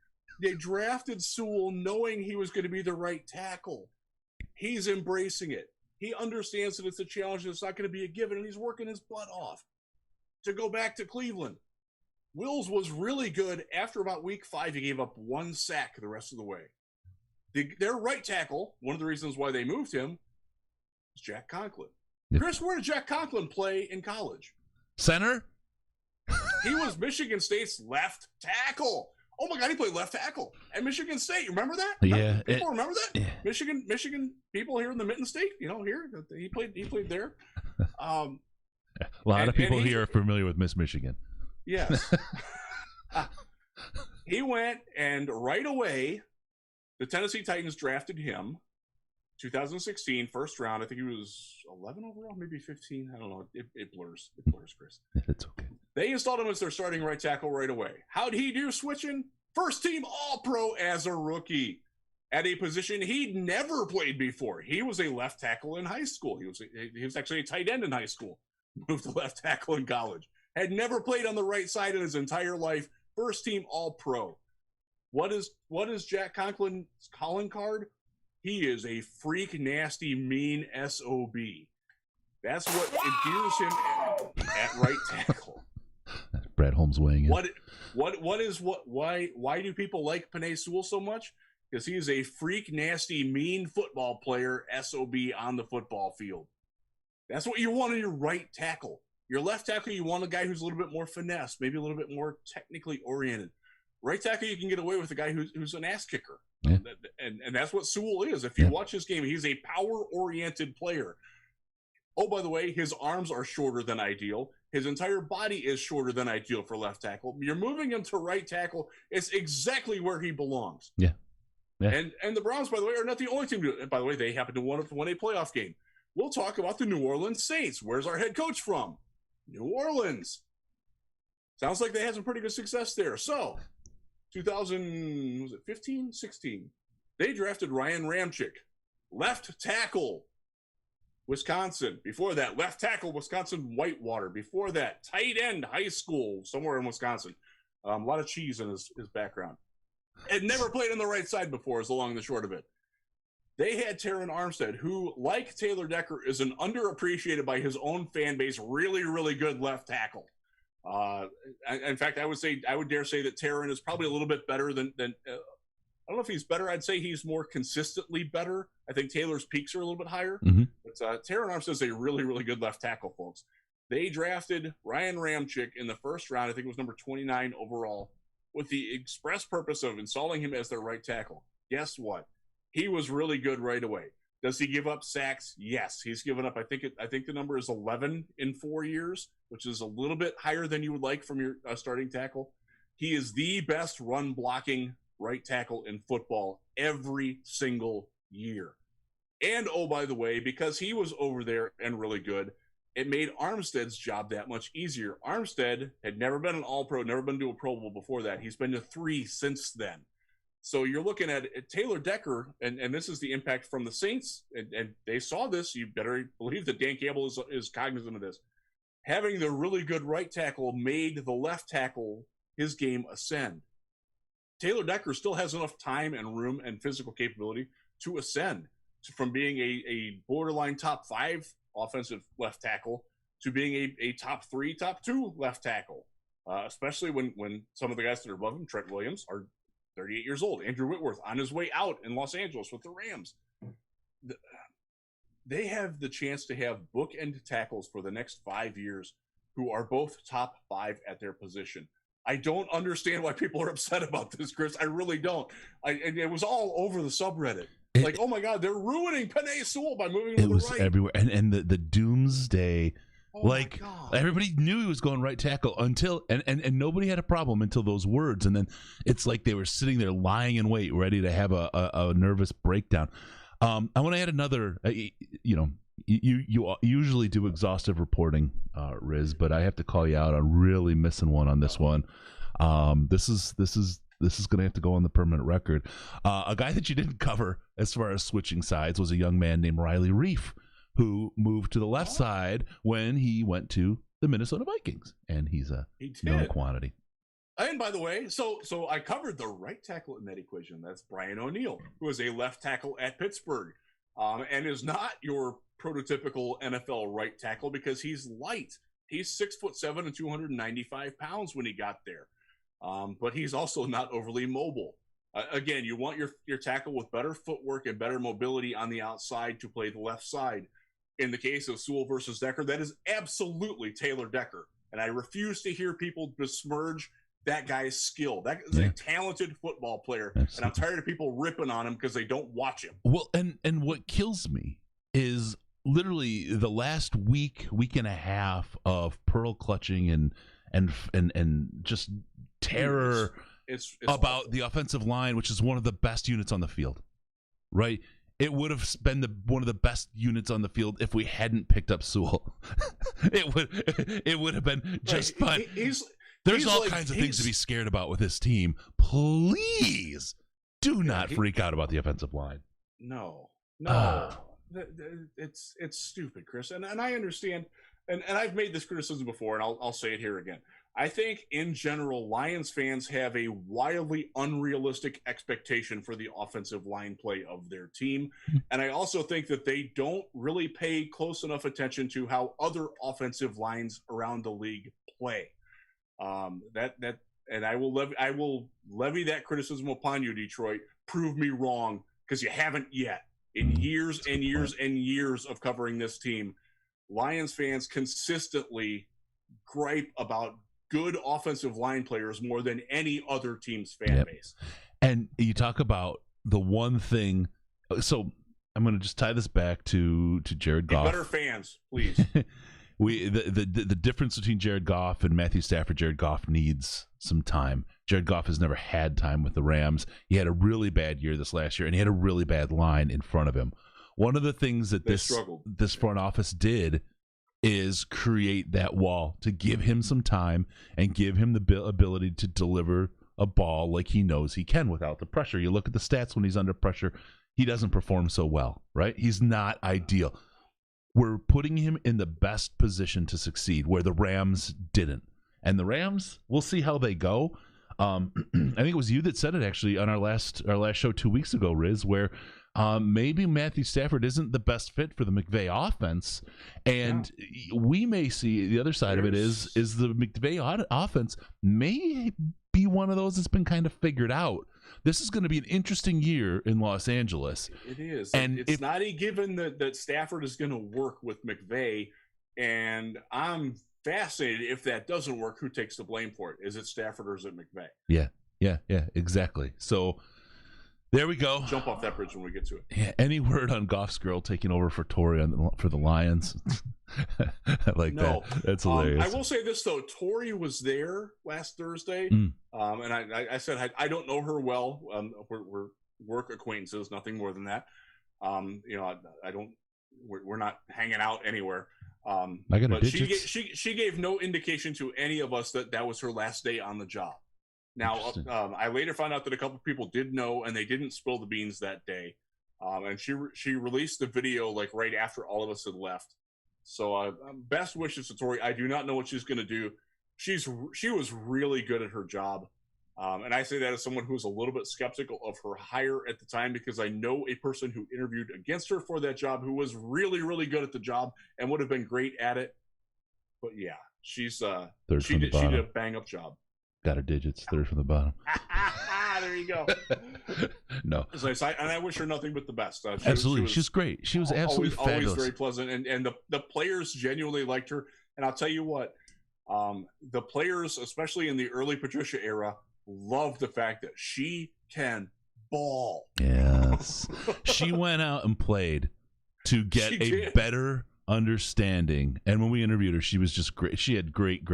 They drafted Sewell knowing he was going to be the right tackle. He's embracing it. He understands that it's a challenge and it's not going to be a given, and he's working his butt off. To go back to Cleveland, Wills was really good. After about week 5, he gave up 1 sack the rest of the way. Their right tackle, one of the reasons why they moved him, is Jack Conklin. Yeah. Chris, where did Jack Conklin play in college? Center? He was Michigan State's left tackle. Oh my God, he played left tackle at Michigan State. Remember that? Yeah. People remember that? Yeah. Michigan people here in the Mitten State, here, he played there. A lot of people here are familiar with Miss Michigan. Yes. He went, and right away, the Tennessee Titans drafted him, 2016, first round. I think he was 11 overall, maybe 15. I don't know. It blurs. It blurs, Chris. It's okay. They installed him as their starting right tackle right away. How'd he do switching? First team All-Pro as a rookie at a position he'd never played before. He was a left tackle in high school. He was actually a tight end in high school. Moved to left tackle in college. Had never played on the right side in his entire life. First team All-Pro. What is Jack Conklin's calling card? He is a freak, nasty, mean SOB. That's what endears him at right tackle. Brad Holmes weighing in. Why do people like Penei Sewell so much? Because he is a freak, nasty, mean football player, SOB on the football field. That's what you want in your right tackle. Your left tackle, you want a guy who's a little bit more finesse, maybe a little bit more technically oriented. Right tackle, you can get away with a guy who's an ass kicker. Yeah. And that's what Sewell is. If you watch his game, he's a power-oriented player. Oh, by the way, his arms are shorter than ideal. His entire body is shorter than ideal for left tackle. You're moving him to right tackle. It's exactly where he belongs. Yeah. And the Browns, by the way, are not the only team to do it. By the way, they happen to win a playoff game. We'll talk about the New Orleans Saints. Where's our head coach from? New Orleans. Sounds like they had some pretty good success there. So, 2015, 16, they drafted Ryan Ramczyk, left tackle, Wisconsin. Before that, left tackle, Wisconsin Whitewater. Before that, tight end, high school, somewhere in Wisconsin. A lot of cheese in his background. Had never played on the right side before, is the long and the short of it. They had Terron Armstead, who, like Taylor Decker, is an underappreciated by his own fan base, really, really good left tackle. In fact, I would dare say that Terron is probably a little bit better than I don't know if he's better. I'd say he's more consistently better. I think Taylor's peaks are a little bit higher. Mm-hmm. But Terron Armstead's a really, really good left tackle, folks. They drafted Ryan Ramczyk in the first round. I think it was number 29 overall, with the express purpose of installing him as their right tackle. Guess what? He was really good right away. Does he give up sacks? Yes. He's given up, I think the number is 11 in 4 years, which is a little bit higher than you would like from your starting tackle. He is the best run blocking right tackle in football every single year. And, oh, by the way, because he was over there and really good, it made Armstead's job that much easier. Armstead had never been an All-Pro, never been to a Pro Bowl before that. He's been to 3 since then. So you're looking at Taylor Decker, and this is the impact from the Saints, and they saw this. You better believe that Dan Campbell is cognizant of this. Having the really good right tackle made the left tackle, his game, ascend. Taylor Decker still has enough time and room and physical capability to ascend from being a borderline top 5 offensive left tackle to being a top 3, top 2 left tackle, especially when some of the guys that are above him, Trent Williams, are 38 years old. Andrew Whitworth on his way out in Los Angeles with the Rams. They have the chance to have bookend tackles for the next 5 years who are both top 5 at their position. I don't understand why people are upset about this, Chris. I really don't. And it was all over the subreddit. Like, oh my God, they're ruining Penei Sewell by moving him to the right. It was everywhere. And the doomsday, like, everybody knew he was going right tackle until, and nobody had a problem until those words. And then it's like they were sitting there lying in wait, ready to have a nervous breakdown. I want to add another, you usually do exhaustive reporting, Riz, but I have to call you out on really missing one on this one. This is going to have to go on the permanent record. A guy that you didn't cover as far as switching sides was a young man named Riley Reif, who moved to the left side when he went to the Minnesota Vikings, and he's a known quantity. And by the way, so I covered the right tackle in that equation. That's Brian O'Neill, who is a left tackle at Pittsburgh, and is not your prototypical NFL right tackle because he's light. He's 6'7" and 295 pounds when he got there. But he's also not overly mobile. Again, you want your tackle with better footwork and better mobility on the outside to play the left side. In the case of Sewell versus Decker, that is absolutely Taylor Decker. And I refuse to hear people besmirge that guy's skill. That is a talented football player. Absolutely. And I'm tired of people ripping on him because they don't watch him. Well, and what kills me is literally the last week and a half of pearl clutching and just terror it's about awful. The offensive line, which is one of the best units on the field, right? It would have been one of the best units on the field if we hadn't picked up Sewell. It would have been just fine. There's all kinds of things to be scared about with this team. Please do not freak out about the offensive line. No. It's stupid, Chris. And I understand, and I've made this criticism before, and I'll say it here again. I think, in general, Lions fans have a wildly unrealistic expectation for the offensive line play of their team. And I also think that they don't really pay close enough attention to how other offensive lines around the league play. And I will levy that criticism upon you, Detroit. Prove me wrong, because you haven't yet. In years and years and years of covering this team, Lions fans consistently gripe about good offensive line players more than any other team's fan base. And you talk about the one thing. So I'm going to just tie this back to Jared Goff. Better fans, please. The difference between Jared Goff and Matthew Stafford, Jared Goff needs some time. Jared Goff has never had time with the Rams. He had a really bad year this last year, and he had a really bad line in front of him. One of the things that this front office did is create that wall to give him some time and give him the ability to deliver a ball like he knows he can without the pressure. You look at the stats when he's under pressure, he doesn't perform so well, right? He's not ideal. We're putting him in the best position to succeed where the Rams didn't. And the Rams, we'll see how they go. I think it was you that said it actually on our last show 2 weeks ago, Riz, where maybe Matthew Stafford isn't the best fit for the McVay offense, and we may see the other side of it is the McVay offense may be one of those that's been kind of figured out. This is going to be an interesting year in Los Angeles. It is. And it's not a given that Stafford is going to work with McVay. And I'm fascinated if that doesn't work, who takes the blame for it? Is it Stafford or is it McVay? Yeah, exactly. So there we go. Jump off that bridge when we get to it. Yeah. Any word on Goff's girl taking over for Tory for the Lions? I like that. That's hilarious. I will say this though: Tory was there last Thursday, and I said I don't know her well. We're work acquaintances, nothing more than that. I don't. We're not hanging out anywhere. But she gave no indication to any of us that was her last day on the job. Now, I later found out that a couple people did know, and they didn't spill the beans that day. And she released the video like right after all of us had left. So best wishes to Tory. I do not know what she's going to do. She was really good at her job. And I say that as someone who's a little bit skeptical of her hire at the time, because I know a person who interviewed against her for that job who was really, really good at the job and would have been great at it. But yeah, she did a bang up job. Got her digits, third from the bottom. There you go. No. And I wish her nothing but the best. Absolutely. She's great. She was absolutely fabulous. Always very pleasant. And the players genuinely liked her. And I'll tell you what, the players, especially in the early Patricia era, loved the fact that she can ball. Yes. She went out and played to get a better understanding. And when we interviewed her, she was just great. She had great.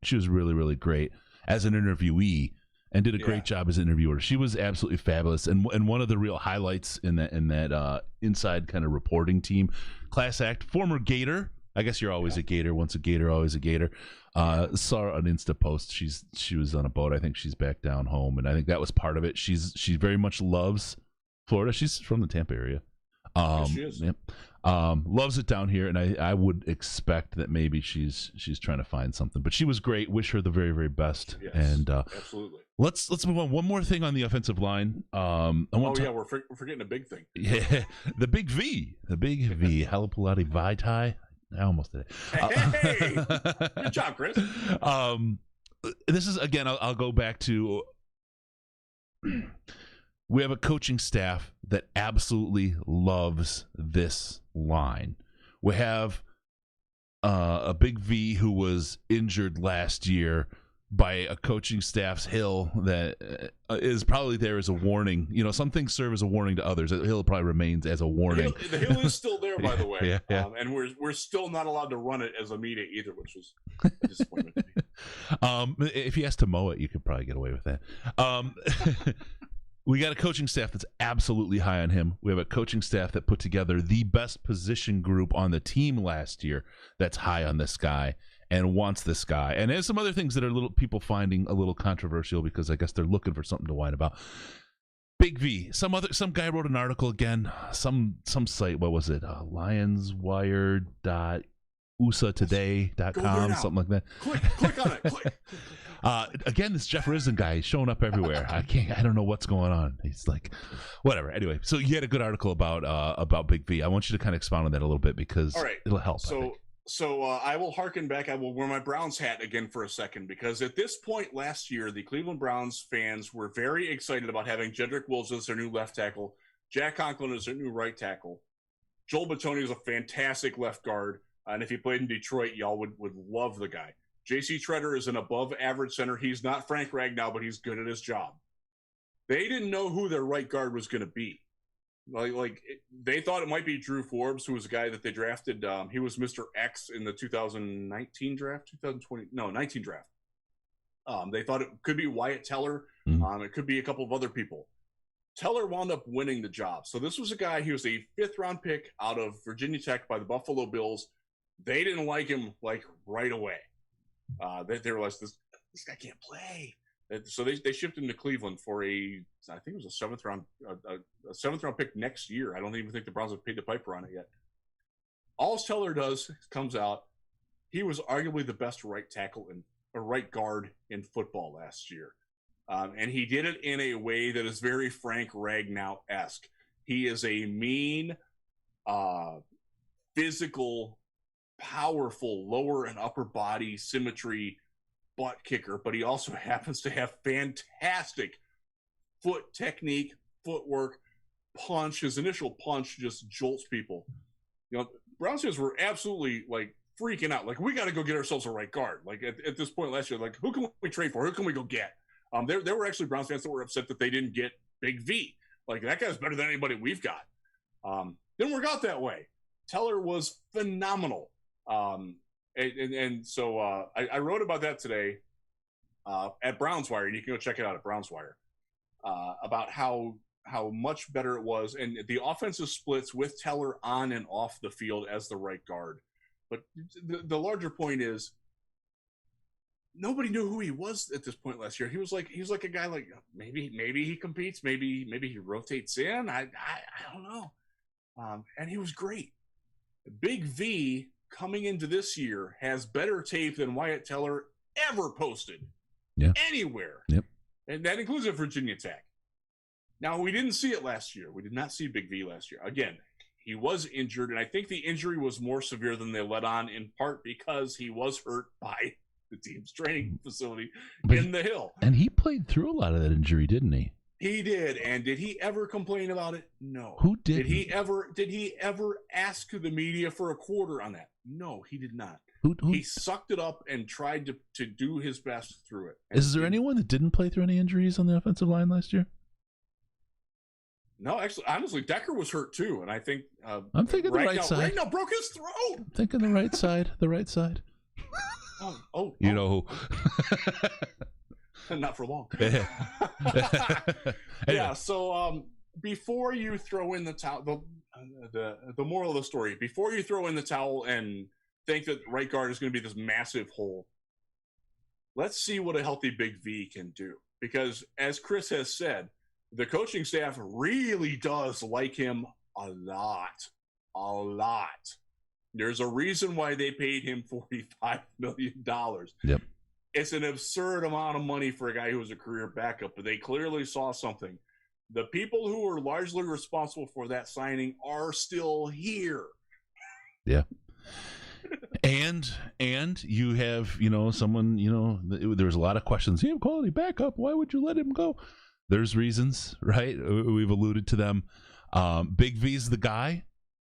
She was really, really great as an interviewee and did a great job as an interviewer. She was absolutely fabulous. And one of the real highlights in that inside kind of reporting team, class act, former Gator. I guess you're always a Gator. Once a Gator, always a Gator. Saw an Insta post. She was on a boat. I think she's back down home, and I think that was part of it. She very much loves Florida. She's from the Tampa area. Yes, she is. Yep. Loves it down here, and I would expect that maybe she's trying to find something. But she was great. Wish her the very, very best. Yes, and absolutely. Let's move on. One more thing on the offensive line. We're forgetting a big thing. Yeah, the big V, Halapoulivaati Vaitai. I almost did it. Hey, good job, Chris. This is again. I'll go back to. We have a coaching staff that absolutely loves this line. We have a big V who was injured last year by a coaching staff's Hill that is probably there as a warning. Some things serve as a warning to others. Hill probably remains as a warning. The Hill is still there, by the way. Yeah. And we're still not allowed to run it as a media either, which was a disappointment to me. If he has to mow it, you could probably get away with that. We got a coaching staff that's absolutely high on him. We have a coaching staff that put together the best position group on the team last year that's high on this guy and wants this guy. And there's some other things that are people finding a little controversial because I guess they're looking for something to whine about. Big V. Some guy wrote an article again. Some site. What was it? LionsWire.usatoday.com, something like that. Click on it. Click. Again, this Jeff Risdon guy is showing up everywhere. I don't know what's going on. He's like, whatever. Anyway, so you had a good article about Big V. I want you to kind of expound on that a little bit because it'll help. So I will harken back. I will wear my Browns hat again for a second because at this point last year, the Cleveland Browns fans were very excited about having Jedrick Wills as their new left tackle, Jack Conklin as their new right tackle. Joel Bitonio is a fantastic left guard, and if he played in Detroit, y'all would love the guy. J.C. Treader is an above-average center. He's not Frank Ragnow, but he's good at his job. They didn't know who their right guard was going to be. They thought it might be Drew Forbes, who was a guy that they drafted. He was Mr. X in the 2019 draft, 19 draft. They thought it could be Wyatt Teller. It could be a couple of other people. Teller wound up winning the job. So this was a guy, he was a 5th-round pick out of Virginia Tech by the Buffalo Bills. They didn't like him right away. They realized this guy can't play. So they shipped him to Cleveland for I think it was a 7th-round pick next year. I don't even think the Browns have paid the piper on it yet. All Teller does comes out. He was arguably the best right tackle right guard in football last year. And he did it in a way that is very Frank Ragnow-esque. He is a mean, physical, powerful lower and upper body symmetry butt kicker, but he also happens to have fantastic foot technique, footwork, punch. His initial punch just jolts people. Browns fans were absolutely like freaking out. Like, we got to go get ourselves a right guard. Like at this point last year, like, who can we trade for? Who can we go get? There were actually Browns fans that were upset that they didn't get Big V. Like, that guy's better than anybody we've got. Didn't work out that way. Teller was phenomenal. And so I wrote about that today at Brownswire, and you can go check it out at Brownswire, about how much better it was, and the offensive splits with Teller on and off the field as the right guard. But the larger point is, nobody knew who he was at this point last year. He was like a guy like, maybe he competes, maybe he rotates in. I don't know. And he was great. Big V coming into this year has better tape than Wyatt Teller ever posted anywhere. Yep. And that includes at Virginia Tech. Now, we didn't see it last year. We did not see Big V last year. Again, he was injured, and I think the injury was more severe than they let on, in part because he was hurt by the team's training facility in the Hill. And he played through a lot of that injury, didn't he? He did. And did he ever complain about it? No. Who did? Did he ever ask the media for a quarter on that? No, he did not. Who? He sucked it up and tried to do his best through it. Is there anyone that didn't play through any injuries on the offensive line last year? No, actually, honestly, Decker was hurt too, and I think I'm thinking the right side. Right now, broke his throat. I'm thinking the right side. The right side. You know who? Not for long. Anyway. Yeah. So before you throw in the towel, the moral of the story: before you throw in the towel and think that right guard is going to be this massive hole, let's see what a healthy Big V can do. Because as Chris has said, the coaching staff really does like him a lot. There's a reason why they paid him $45 million. Yep. It's an absurd amount of money for a guy who was a career backup, but they clearly saw something. The people who were largely responsible for that signing are still here. Yeah. And you have, someone, there was a lot of questions. You have quality backup. Why would you let him go? There's reasons, right? We've alluded to them. Big V's the guy,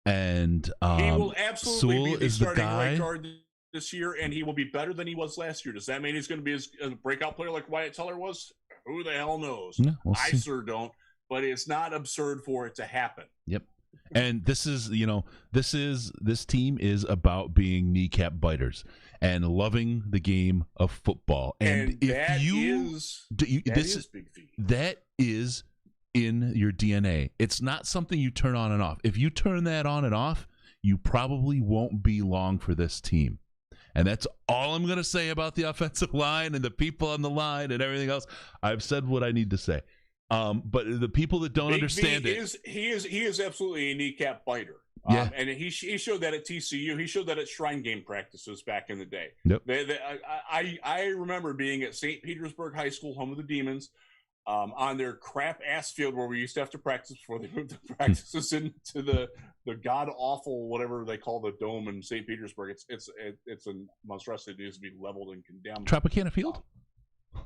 and he will absolutely Sewell be the is starting the guy. right guard this year, and he will be better than he was last year. Does that mean he's going to be a breakout player like Wyatt Teller was? Who the hell knows? Yeah, we'll I see. sure don't. But it's not absurd for it to happen. Yep. And this is, this team is about being kneecap biters and loving the game of football. And if that is Big V. That is in your DNA. It's not something you turn on and off. If you turn that on and off, you probably won't be long for this team. And that's all I'm going to say about the offensive line and the people on the line and everything else. I've said what I need to say. But the people that don't understand it, he is absolutely a kneecap biter. Yeah. And he showed that at TCU. He showed that at Shrine Game practices back in the day. Yep. I remember being at St. Petersburg High School, home of the Demons, on their crap ass field where we used to have to practice before they moved the practices into the god awful whatever they call the dome in St. Petersburg. It's a monstrosity that needs to be leveled and condemned. Tropicana Field.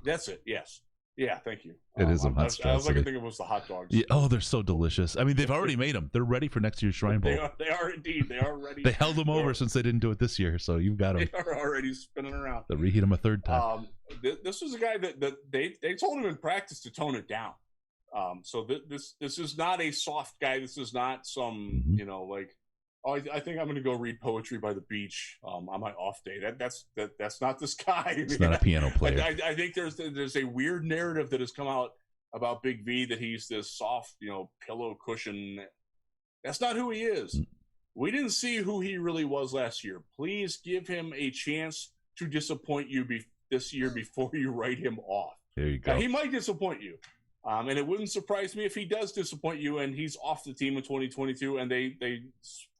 That's it. Yes. Yeah, thank you. It is a I was like, I think it was the hot dogs. Yeah, oh, they're so delicious. I mean, they've already made them. They're ready for next year's Shrine Bowl. They are indeed. They are ready. They held them over since they didn't do it this year, so you've got them. They are already spinning around. They'll reheat them a third time. This was a guy that they told him in practice to tone it down. So this is not a soft guy. This is not some like, oh, I think I'm going to go read poetry by the beach on my off day. That's not this guy. It's not a piano player. I think there's a weird narrative that has come out about Big V that he's this soft, pillow cushion. That's not who he is. We didn't see who he really was last year. Please give him a chance to disappoint you this year before you write him off. There you go. Now, he might disappoint you. And it wouldn't surprise me if he does disappoint you and he's off the team in 2022 and they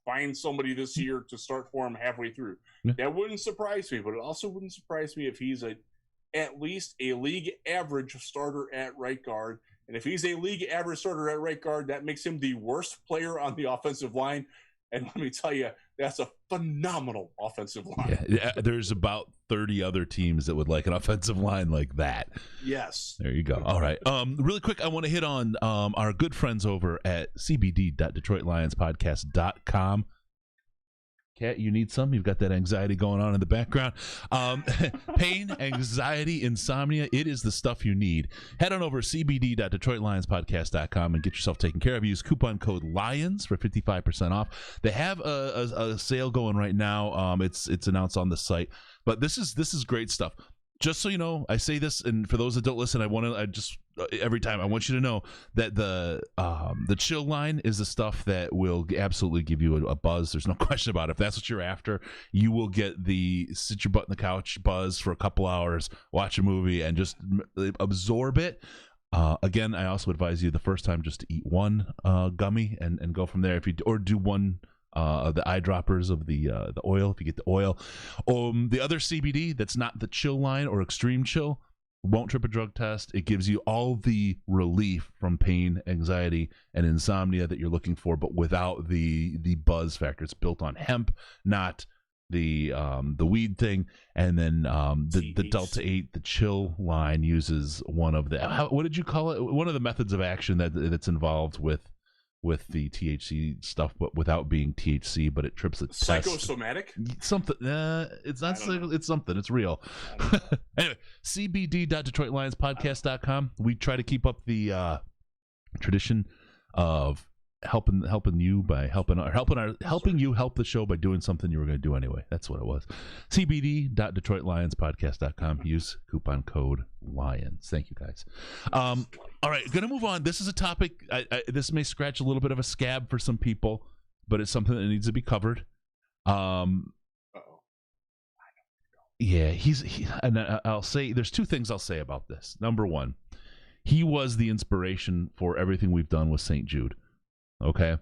find somebody this year to start for him halfway through. Yeah. That wouldn't surprise me, but it also wouldn't surprise me if he's at least a league average starter at right guard. And if he's a league average starter at right guard, that makes him the worst player on the offensive line. And let me tell you, That's a phenomenal offensive line. Yeah, there's about 30 other teams that would like an offensive line like that. Yes. There you go. All right. Really quick, I want to hit on our good friends over at cbd.detroitlionspodcast.com. Kat, you need some? You've got that anxiety going on in the background. Pain, anxiety, insomnia, it is the stuff you need. Head on over to cbd.detroitlionspodcast.com and get yourself taken care of. Use coupon code LIONS for 55% off. They have a sale going right now. It's announced on the site. But this is great stuff. Just so you know, I say this, and for those that don't listen, every time I want you to know that the chill line is the stuff that will absolutely give you a buzz. There's no question about it. If that's what you're after, you will get the sit your butt in the couch buzz for a couple hours, watch a movie, and just absorb it. Again, I also advise you the first time just to eat one gummy and go from there. Or do one. The eyedroppers of the oil, if you get the oil. The other CBD that's not the chill line or extreme chill won't trip a drug test. It gives you all the relief from pain, anxiety, and insomnia that you're looking for, but without the buzz factor. It's built on hemp, not the weed thing. And then the Delta 8, the chill line, uses one of the what did you call it? One of the methods of action that's involved with the THC stuff, but without being THC, but it trips the test. Psychosomatic? Something. It's not. It's something. It's real. Anyway, cbd.detroitlionspodcast.com. We try to keep up the tradition of helping you by helping you help the show by doing something you were going to do anyway. That's what it was. cbd.detroitlionspodcast.com. Use coupon code LIONS. Thank you, guys. All right, going to move on. This is a topic. This may scratch a little bit of a scab for some people, but it's something that needs to be covered. Yeah, and I'll say there's two things I'll say about this. Number one, he was the inspiration for everything we've done with St. Jude. Okay.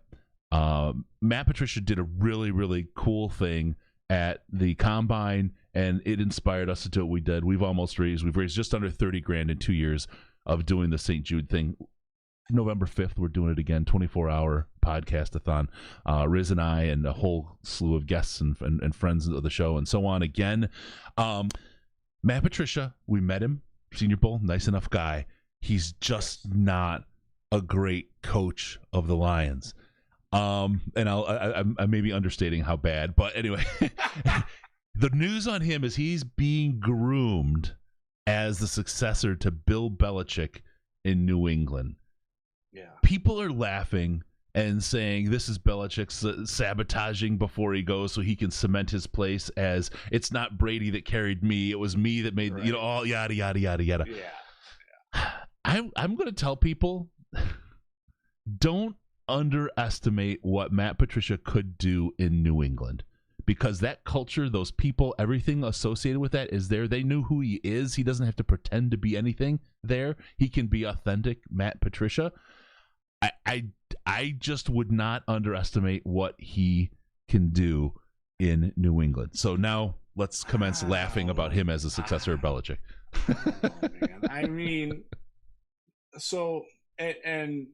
Matt Patricia did a really, really cool thing at the combine, and it inspired us to do what we did. We've raised just under $30,000 in 2 years of doing the St. Jude thing. November 5th, we're doing it again, 24-hour podcast-a-thon. Riz and I and a whole slew of guests and friends of the show and so on again. Matt Patricia, we met him, Senior Bowl, nice enough guy. He's just not a great coach of the Lions. And I may be understating how bad, but anyway, the news on him is he's being groomed as the successor to Bill Belichick in New England. Yeah. People are laughing and saying this is Belichick sabotaging before he goes so he can cement his place as it's not Brady that carried me, it was me that made, right. All yada, yada, yada, yada. Yeah. I'm going to tell people, don't underestimate what Matt Patricia could do in New England, because that culture, those people, everything associated with that is there. They knew who he is. He doesn't have to pretend to be anything there. He can be authentic Matt Patricia. I just would not underestimate what he can do in New England. So now let's commence laughing about him as a successor of Belichick. Oh, man. I mean, so and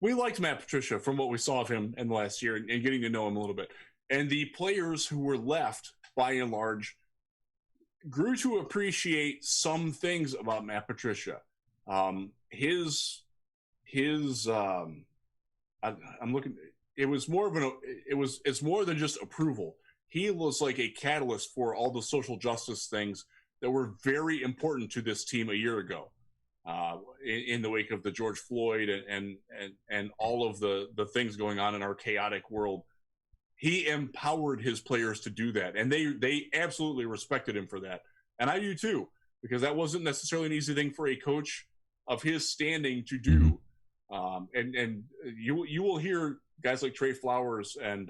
we liked Matt Patricia from what we saw of him in the last year and getting to know him a little bit. And the players who were left, by and large, grew to appreciate some things about Matt Patricia. I'm looking. It was more of it's more than just approval. He was like a catalyst for all the social justice things that were very important to this team a year ago. In the wake of the George Floyd and all of the things going on in our chaotic world, he empowered his players to do that, and they absolutely respected him for that, and I do too, because that wasn't necessarily an easy thing for a coach of his standing to do. And you will hear guys like Trey Flowers and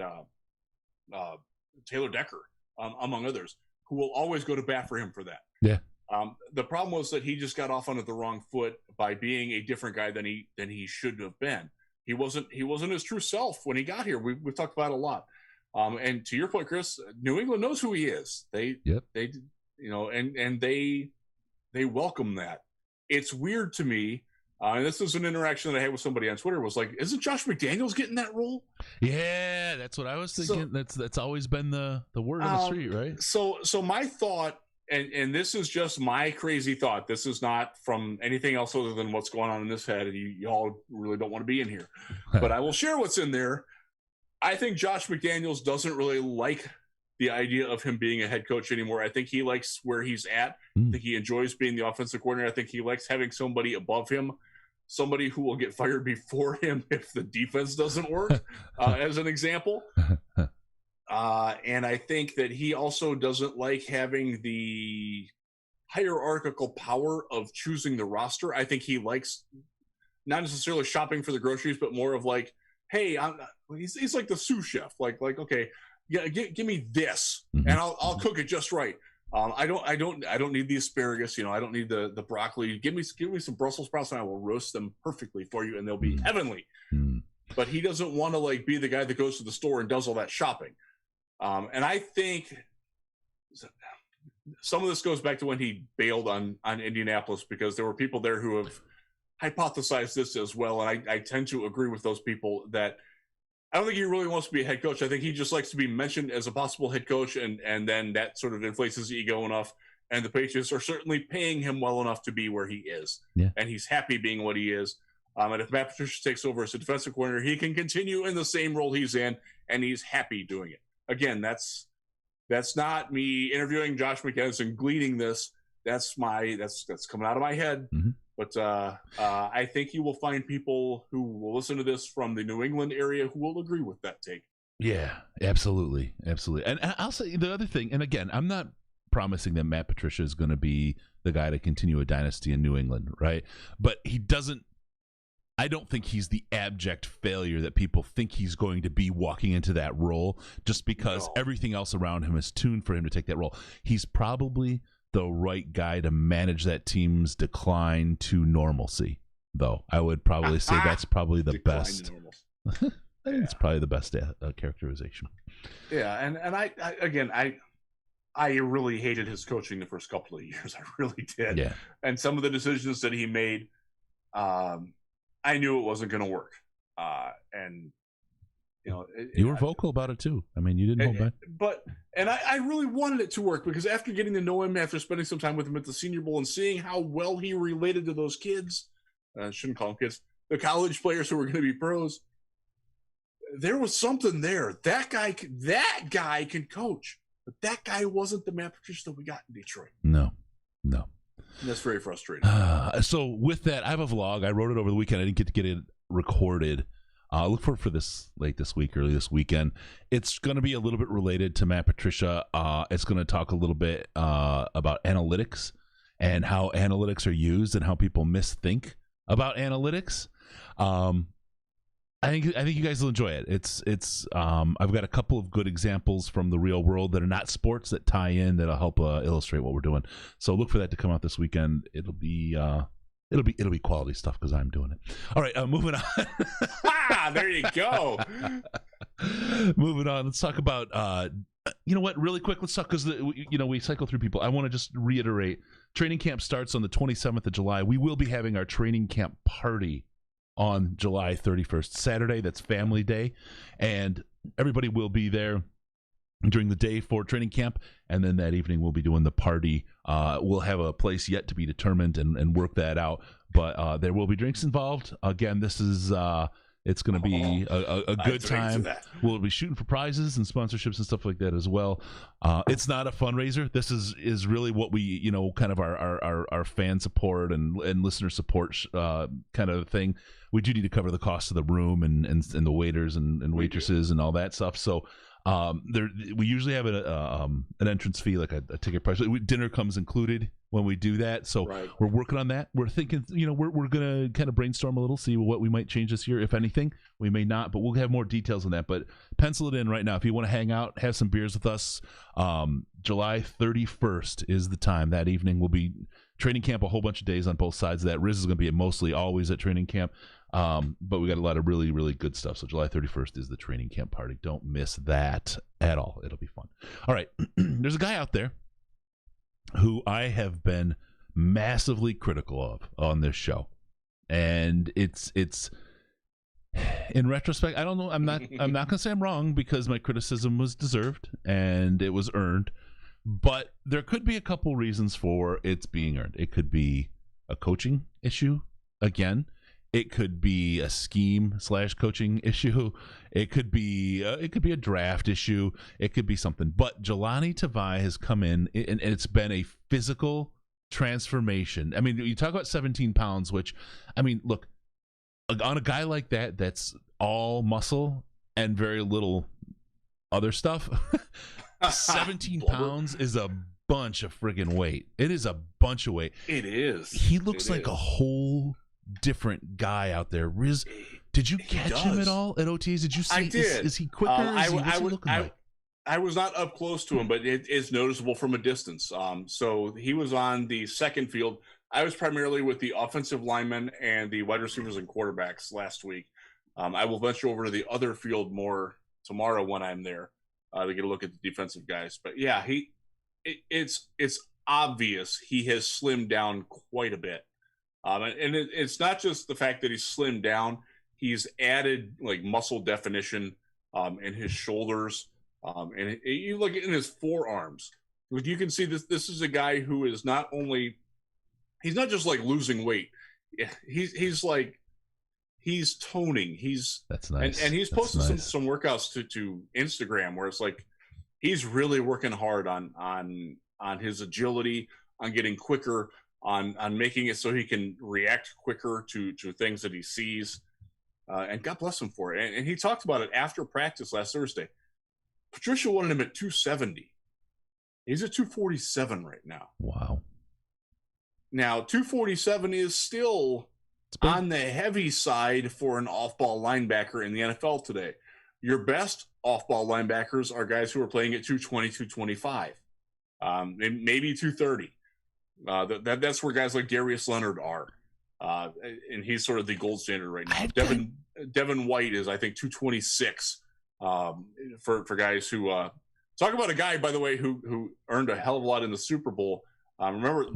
Taylor Decker, among others, who will always go to bat for him for that. Yeah. The problem was that he just got off on the wrong foot by being a different guy than he should have been. He wasn't his true self when he got here. We've talked about it a lot. And to your point, Chris, New England knows who he is. They welcome that. It's weird to me And this is an interaction that I had with somebody on Twitter. Was like, isn't Josh McDaniels getting that role? Yeah, that's what I was thinking. That's always been the word on the street, right? So my thought, and this is just my crazy thought. This is not from anything else other than what's going on in this head. And you all really don't want to be in here, but I will share what's in there. I think Josh McDaniels doesn't really like the idea of him being a head coach anymore. I think he likes where he's at. I think he enjoys being the offensive coordinator. I think he likes having somebody above him, somebody who will get fired before him if the defense doesn't work, as an example. And I think that he also doesn't like having the hierarchical power of choosing the roster. I think he likes not necessarily shopping for the groceries, but more of like, hey, he's like the sous chef. Like, okay, yeah, give me this, and I'll cook it just right. I don't need the asparagus. I don't need the broccoli. Give me some Brussels sprouts, and I will roast them perfectly for you, and they'll be heavenly. But he doesn't want to like be the guy that goes to the store and does all that shopping. And I think some of this goes back to when he bailed on Indianapolis, because there were people there who have hypothesized this as well, and I tend to agree with those people that I don't think he really wants to be a head coach. I think he just likes to be mentioned as a possible head coach, and then that sort of inflates his ego enough. And the Patriots are certainly paying him well enough to be where he is. Yeah. And he's happy being what he is. And if Matt Patricia takes over as a defensive coordinator, he can continue in the same role he's in, and he's happy doing it. Again, that's not me interviewing Josh McDaniels and gleaning this. That's coming out of my head. But I think you will find people who will listen to this from the New England area who will agree with that take. Yeah, absolutely. And I'll say the other thing, and again, I'm not promising that Matt Patricia is going to be the guy to continue a dynasty in New England, right? But I don't think he's the abject failure that people think he's going to be walking into that role, just because everything else around him is tuned for him to take that role. He's probably the right guy to manage that team's decline to normalcy, though. I would probably say that's probably the best. I think it's probably the best characterization. Yeah, and I really hated his coaching the first couple of years. I really did. Yeah. And some of the decisions that he made, I knew it wasn't going to work. You were vocal about it too. I mean, you didn't hold back. But I really wanted it to work, because after getting to know him, after spending some time with him at the Senior Bowl and seeing how well he related to those kids, I shouldn't call them kids, the college players who were going to be pros, there was something there. That guy can coach, but that guy wasn't the Matt Patricia that we got in Detroit. No. And that's very frustrating. So with that, I have a vlog. I wrote it over the weekend. I didn't get to get it recorded. Look for this late this week, early this weekend. It's going to be a little bit related to Matt Patricia. It's going to talk a little bit about analytics and how analytics are used and how people misthink about analytics. I think you guys will enjoy it. It's I've got a couple of good examples from the real world that are not sports that tie in, that'll help illustrate what we're doing. So look for that to come out this weekend. It'll be quality stuff because I'm doing it. All right, moving on. There you go. Moving on. Let's talk about you know what? Really quick. Let's talk, because we cycle through people. I want to just reiterate. Training camp starts on the 27th of July. We will be having our training camp party on July 31st, Saturday. That's Family Day, and everybody will be there during the day for training camp, and then that evening we'll be doing the party. We'll have a place yet to be determined and work that out, but there will be drinks involved. Again, this is it's going to be a good time. We'll be shooting for prizes and sponsorships and stuff like that as well. It's not a fundraiser. This is really what we, kind of our fan support and listener support kind of thing. We do need to cover the cost of the room and the waiters and waitresses and all that stuff. So we usually have an entrance fee, like a ticket price. Dinner comes included when we do that, so we're working on that. We're thinking, we're gonna kind of brainstorm a little, see what we might change this year, if anything. We may not, but we'll have more details on that. But pencil it in right now if you want to hang out, have some beers with us. July 31st is the time. That evening we'll be training camp a whole bunch of days on both sides of that. Riz is going to be mostly always at training camp. But we got a lot of really, really good stuff. So July 31st is the training camp party. Don't miss that at all. It'll be fun. All right. There's a guy out there who I have been massively critical of on this show. and it's in retrospect, I don't know. I'm not gonna say I'm wrong because my criticism was deserved and it was earned. But there could be a couple reasons for it's being earned. It could be a coaching issue again. It could be a scheme / coaching issue. It could be a draft issue. It could be something. But Jahlani Tavai has come in, and it's been a physical transformation. I mean, you talk about 17 pounds, which, I mean, look, on a guy like that, that's all muscle and very little other stuff. 17 pounds is a bunch of friggin' weight. It is a bunch of weight. It is. He looks like a whole different guy out there. Riz, did you catch him at all at OTAs? Did you see? I did. Is he quicker? What's he looking like? I was not up close to him, but it is noticeable from a distance. So he was on the second field. I was primarily with the offensive linemen and the wide receivers and quarterbacks last week. I will venture over to the other field more tomorrow when I'm there to get a look at the defensive guys. But yeah, it's obvious he has slimmed down quite a bit. And it's not just the fact that he's slimmed down. He's added like muscle definition in his shoulders. And you look in his forearms. You can see this is a guy who is not only – he's not just like losing weight. He's toning. That's nice. And he's posted some workouts to Instagram where it's like he's really working hard on his agility, on getting quicker, on making it so he can react quicker to things that he sees. And God bless him for it. And he talked about it after practice last Thursday. Patricia wanted him at 270. He's at 247 right now. Wow. Now, 247 is still on the heavy side for an off-ball linebacker in the NFL today. Your best off-ball linebackers are guys who are playing at 220, 225, and maybe 230. That's where guys like Darius Leonard are, and he's sort of the gold standard right now. Devin White is, I think, 226 for guys who talk about a guy, by the way, who earned a hell of a lot in the Super Bowl. Remember,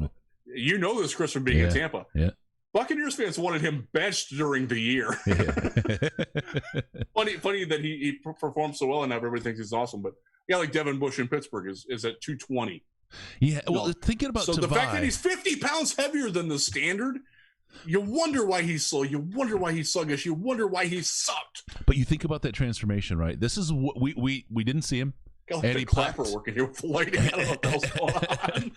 you know this, Chris, from being in Tampa. Yeah. Buccaneers fans wanted him benched during the year. Yeah. funny that he performed so well and now everybody thinks he's awesome. But yeah, like Devin Bush in Pittsburgh is at 220. Yeah, well, thinking about the fact that he's 50 pounds heavier than the standard, you wonder why he's slow. You wonder why he's sluggish. You wonder why he sucked. But you think about that transformation, right? This is what we didn't see him. Got like the clapper working here with the lighting. I don't know what the hell's going on.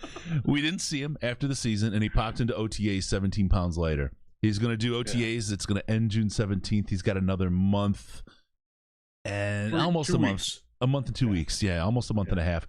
We didn't see him after the season, and he popped into OTAs 17 pounds lighter. He's going to do OTAs. Yeah. It's going to end June 17th. He's got another month and almost a month. A month and 2 weeks. Yeah, almost a month and a half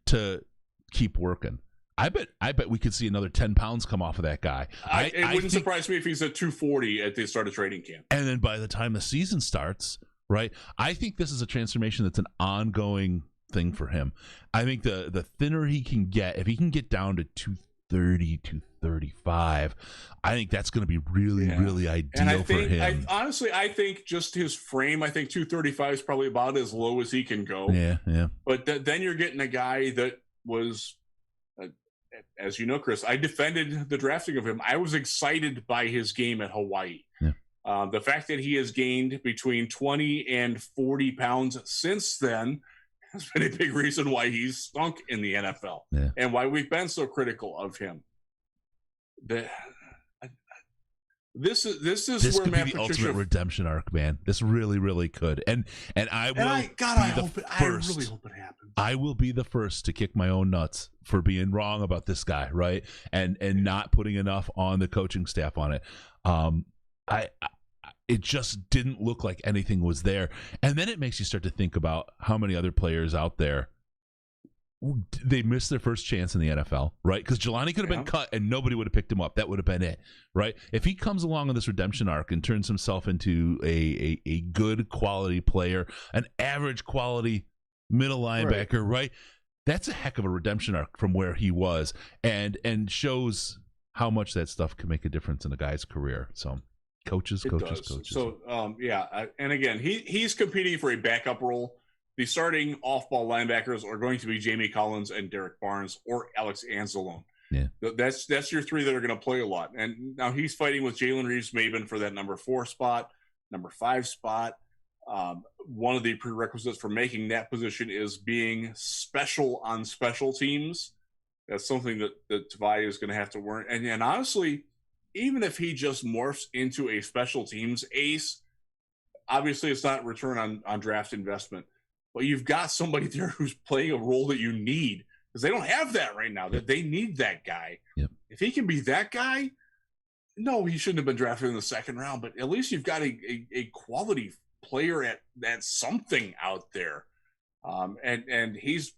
to keep working. I bet we could see another 10 pounds come off of that guy. It wouldn't surprise me if he's at 240 at the start of training camp. And then by the time the season starts, right, I think this is a transformation that's an ongoing thing for him. I think the thinner he can get, if he can get down to 230, 235, I think that's going to be really ideal for him. I think just his frame, I think 235 is probably about as low as he can go. Yeah. But then you're getting a guy that was, as you know, Chris, I defended the drafting of him. I was excited by his game at Hawaii. Yeah. The fact that he has gained between 20 and 40 pounds since then has been a big reason why he's stunk in the NFL and why we've been so critical of him. This is where could Matt be the Patricia, ultimate redemption arc, man. This really could. And I will. I really hope it happens. I will be the first to kick my own nuts for being wrong about this guy, right? And not putting enough on the coaching staff on it. It just didn't look like anything was there. And then it makes you start to think about how many other players out there, they missed their first chance in the NFL, right? Because Jahlani could have been cut and nobody would have picked him up. That would have been it, right? If he comes along on this redemption arc and turns himself into a good quality player, an average quality middle linebacker, right? That's a heck of a redemption arc from where he was, and shows how much that stuff can make a difference in a guy's career. So coaches. So and again, he's competing for a backup role. The starting off-ball linebackers are going to be Jamie Collins and Derek Barnes or Alex Anzalone. Yeah. That's your three that are going to play a lot. And now he's fighting with Jalen Reeves-Maybin for that number 4 spot, number 5 spot. One of the prerequisites for making that position is being special on special teams. That's something that Tavai is going to have to learn. And honestly, even if he just morphs into a special teams ace, obviously it's not return on draft investment, but you've got somebody there who's playing a role that you need, because they don't have that right now. That they need that guy. Yep. If he can be that guy, no, he shouldn't have been drafted in the second round, but at least you've got a quality player at something out there. And he's,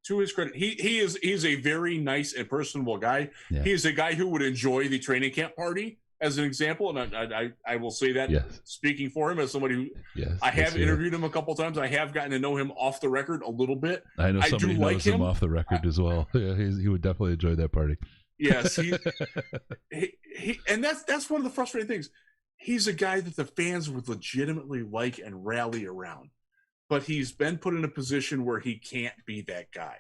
to his credit, he's a very nice and personable guy. Yeah. He is a guy who would enjoy the training camp party, as an example, and I will say that, yes, speaking for him as somebody who, yes, I have interviewed him a couple times. I have gotten to know him off the record a little bit. I know somebody knows him off the record as well. Yeah, he would definitely enjoy that party. Yes, he and that's one of the frustrating things. He's a guy that the fans would legitimately like and rally around, but he's been put in a position where he can't be that guy,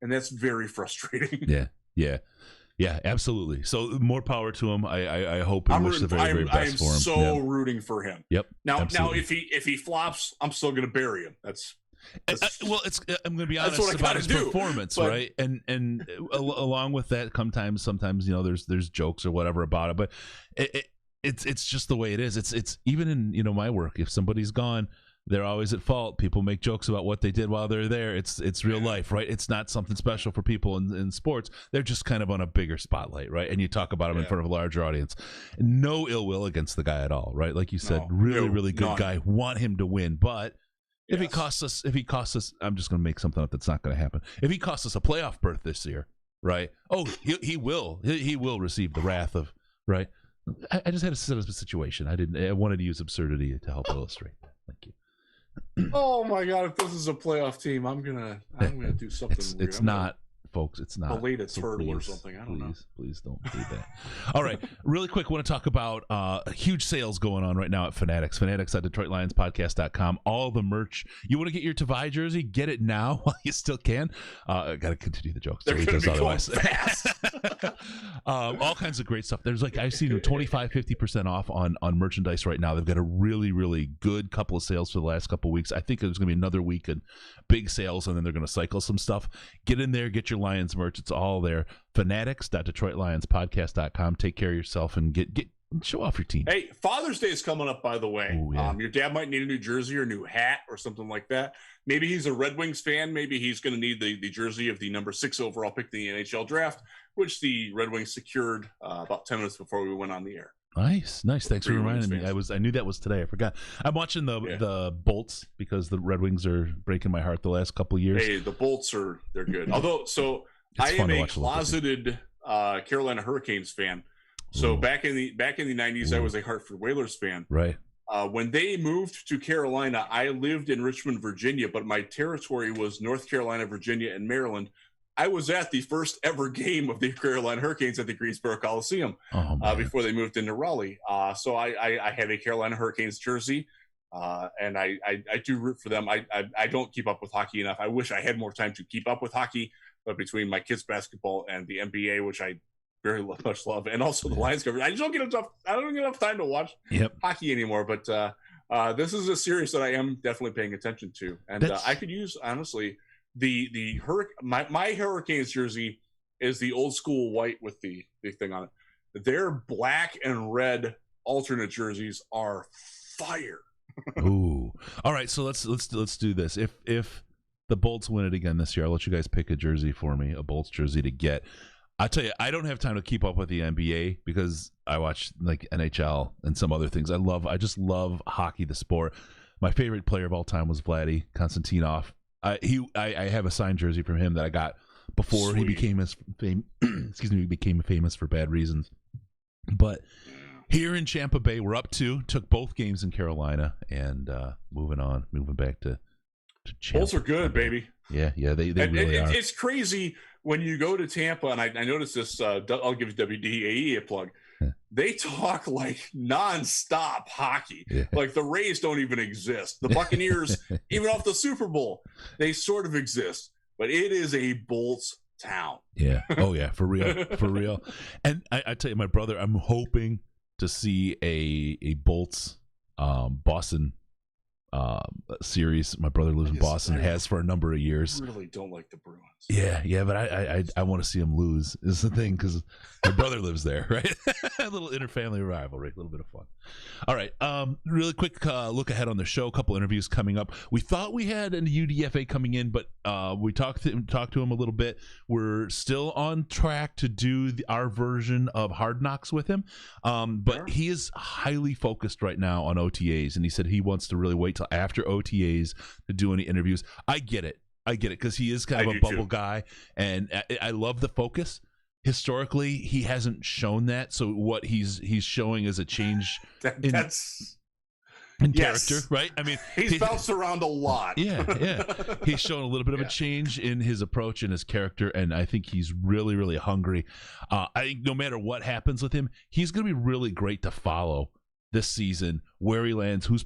and that's very frustrating. Yeah, absolutely. So more power to him. I hope and wish the very best for him. I'm so rooting for him. Yep. Now absolutely. if he flops, I'm still going to bury him. I'm going to be honest about his performance, but, right? And along with that, sometimes there's jokes or whatever about it, but it's just the way it is. It's even in my work. If somebody's gone, they're always at fault. People make jokes about what they did while they're there. It's real life, right? It's not something special for people in sports. They're just kind of on a bigger spotlight, right? And you talk about them in front of a larger audience. No ill will against the guy at all, right? Like you said, really good guy. Want him to win, but if he costs us, I'm just going to make something up that's not going to happen. If he costs us a playoff berth this year, right? Oh, he will receive the wrath of, right? I just had a set of a situation. I wanted to use absurdity to help illustrate that. Thank you. Oh my God! If this is a playoff team, I'm gonna do something. It's not, folks. It's not. Believe a turtle or something. I don't know. Please don't do that. All right, really quick. Want to talk about huge sales going on right now at Fanatics. Fanatics at DetroitLionsPodcast.com. All the merch. You want to get your Tavai jersey? Get it now while you still can. Got to continue the jokes. They're going to be going fast. All kinds of great stuff. There's I've seen 25-50% off on merchandise right now. They've got a really, really good couple of sales for the last couple of weeks. I think there's going to be another week of big sales, and then they're going to cycle some stuff. Get in there, get your Lions merch. It's all there. Fanatics.DetroitLionsPodcast.com. Take care of yourself and get show off your team. Hey, Father's Day is coming up, by the way. Ooh, yeah. Your dad might need a new jersey or a new hat or something like that. Maybe he's a Red Wings fan. Maybe he's going to need the jersey of the number 6 overall pick in the NHL draft, which the Red Wings secured about 10 minutes before we went on the air. Nice. Thanks for reminding me. I knew that was today. I forgot. I'm watching the Bolts because the Red Wings are breaking my heart the last couple of years. Hey, the Bolts they're good. Although, I am a closeted Carolina Hurricanes fan. So back in the 90s, I was a Hartford Whalers fan. Right. When they moved to Carolina, I lived in Richmond, Virginia, but my territory was North Carolina, Virginia, and Maryland. I was at the first ever game of the Carolina Hurricanes at the Greensboro Coliseum before they moved into Raleigh. So I have a Carolina Hurricanes jersey, and I do root for them. I don't keep up with hockey enough. I wish I had more time to keep up with hockey, but between my kids' basketball and the NBA, which I very much love, and also the Lions coverage, I don't get enough time to watch hockey anymore. But this is a series that I am definitely paying attention to, and I could use, honestly, my Hurricanes jersey is the old school white with the thing on it. Their black and red alternate jerseys are fire. Ooh, all right. So let's do this. If the Bolts win it again this year, I'll let you guys pick a jersey for me, a Bolts jersey to get. I tell you, I don't have time to keep up with the NBA because I watch NHL and some other things. I just love hockey, the sport. My favorite player of all time was Vladdy Konstantinov. I have a signed jersey from him that I got before he became became famous for bad reasons. But here in Tampa Bay, we're up 2. Took both games in Carolina, and moving back to Tampa. Bulls are good, baby. Yeah, they really are. It's crazy when you go to Tampa, and I noticed this. I'll give WDAE a plug. They talk like nonstop hockey. Yeah. Like the Rays don't even exist. The Buccaneers, even off the Super Bowl, they sort of exist. But it is a Bolts town. Yeah. Oh yeah, for real. For real. And I tell you, my brother, I'm hoping to see a Bolts Boston series. My brother lives in Boston, has for a number of years. I really don't like the Bruins. Yeah, but I want to see him lose is the thing, because my brother lives there, right? A little interfamily rivalry, a little bit of fun. All right, really quick look ahead on the show. A couple interviews coming up. We thought we had an UDFA coming in, but we talked to him a little bit. We're still on track to do our version of Hard Knocks with him, but he is highly focused right now on OTAs, and he said he wants to really wait till after OTAs to do any interviews. I get it because he is kind of a bubble guy, and I love the focus. Historically, he hasn't shown that, so what he's showing is a change in character, right? I mean, he's bounced around a lot. Yeah. He's shown a little bit of a change in his approach and his character, and I think he's really, really hungry. I think no matter what happens with him, he's going to be really great to follow this season, where he lands, who's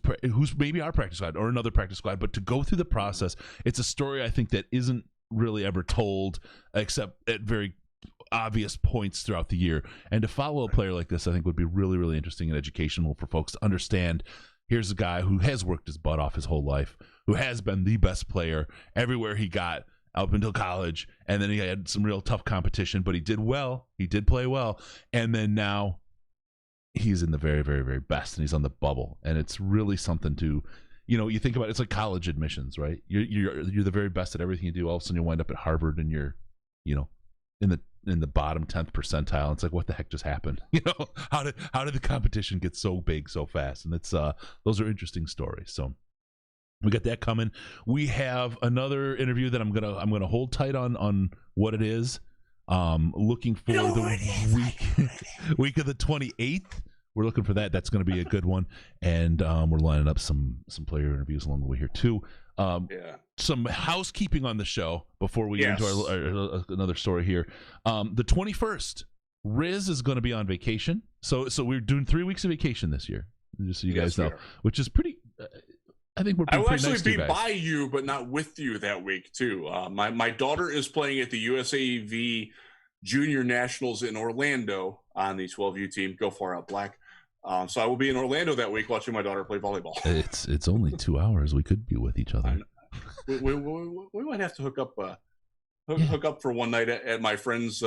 maybe our practice squad or another practice squad, but to go through the process, it's a story I think that isn't really ever told except at very obvious points throughout the year. And to follow a player like this, I think would be really, really interesting and educational for folks to understand. Here's a guy who has worked his butt off his whole life, who has been the best player everywhere he got up until college, and then he had some real tough competition, but he did well. He did play well, and then now he's in the very, very, very best, and he's on the bubble, and it's really something to, you think about it, it's like college admissions, right? You're the very best at everything you do. All of a sudden, you wind up at Harvard, and you're, in the bottom 10th percentile. It's like, what the heck just happened? How did the competition get so big so fast? And it's those are interesting stories. So we got that coming. We have another interview that I'm gonna hold tight on what it is. Looking for the week of the 28th. We're looking for that. That's going to be a good one, and we're lining up some player interviews along the way here too. Some housekeeping on the show before we get into our another story here. The 21st, Riz is going to be on vacation, so we're doing 3 weeks of vacation this year, just so you guys know, which is pretty. I think I will actually be by you, but not with you that week too. My daughter is playing at the USAV Junior Nationals in Orlando on the 12U team. Go Far Out Black. So I will be in Orlando that week watching my daughter play volleyball. It's only 2 hours. We could be with each other. We might have to hook up for one night at my friend's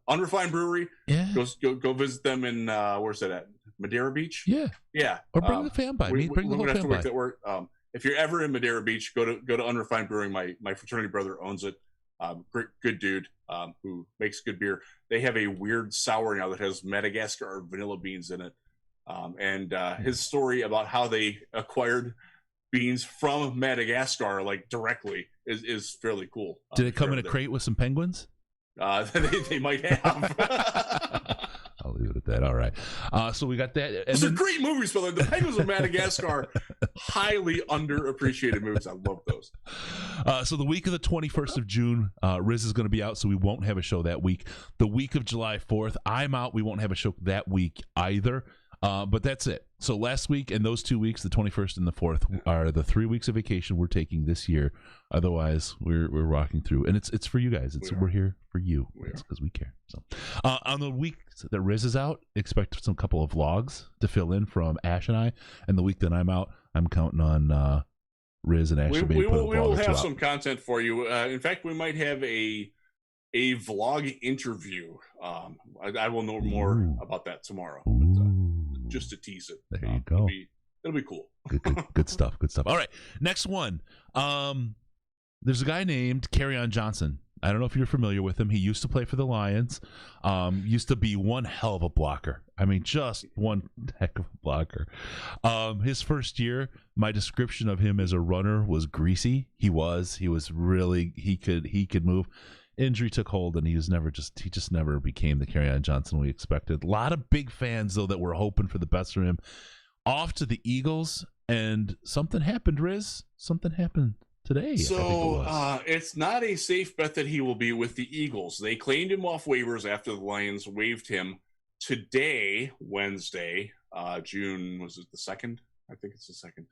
Unrefined Brewery. Yeah. Go visit them in where's that at? Madeira Beach. Yeah. Or bring the fam by. Bring the whole fam by. If you're ever in Madeira Beach, go to Unrefined Brewing. My fraternity brother owns it. Good dude who makes good beer. They have a weird sour now that has Madagascar or vanilla beans in it. And his story about how they acquired beans from Madagascar, like directly, is fairly cool. Did it come in a crate with some penguins? They might have. I'll leave it at that. All right. So we got that. Those are great movies, brother. The Penguins of Madagascar, highly underappreciated movies. I love those. So the week of the 21st of June, Riz is going to be out, so we won't have a show that week. The week of July 4th, I'm out. We won't have a show that week either. But that's it. So last week and those 2 weeks, the 21st and the 4th, are the 3 weeks of vacation we're taking this year. Otherwise, we're rocking through, and it's for you guys. We're here for you. It's because we care. So on the week that Riz is out, expect some couple of vlogs to fill in from Ash and I. And the week that I'm out, I'm counting on Riz and Ash to be able to put a vlog. We will have some content for you. In fact, we might have a vlog interview. I will know more about that tomorrow. Just to tease it. There you go. It'll be cool. Good stuff. Good stuff. All right. Next one. There's a guy named Kerryon Johnson. I don't know if you're familiar with him. He used to play for the Lions. Used to be one hell of a blocker. I mean, just one heck of a blocker. His first year, my description of him as a runner was greasy. He was really, he could move. Injury took hold, and he just never became the Kerryon Johnson we expected. A lot of big fans, though, that were hoping for the best for him. Off to the Eagles, and something happened, Riz. Something happened today. So it's not a safe bet that he will be with the Eagles. They claimed him off waivers after the Lions waived him today, Wednesday, June, was it the 2nd? I think it's the 2nd.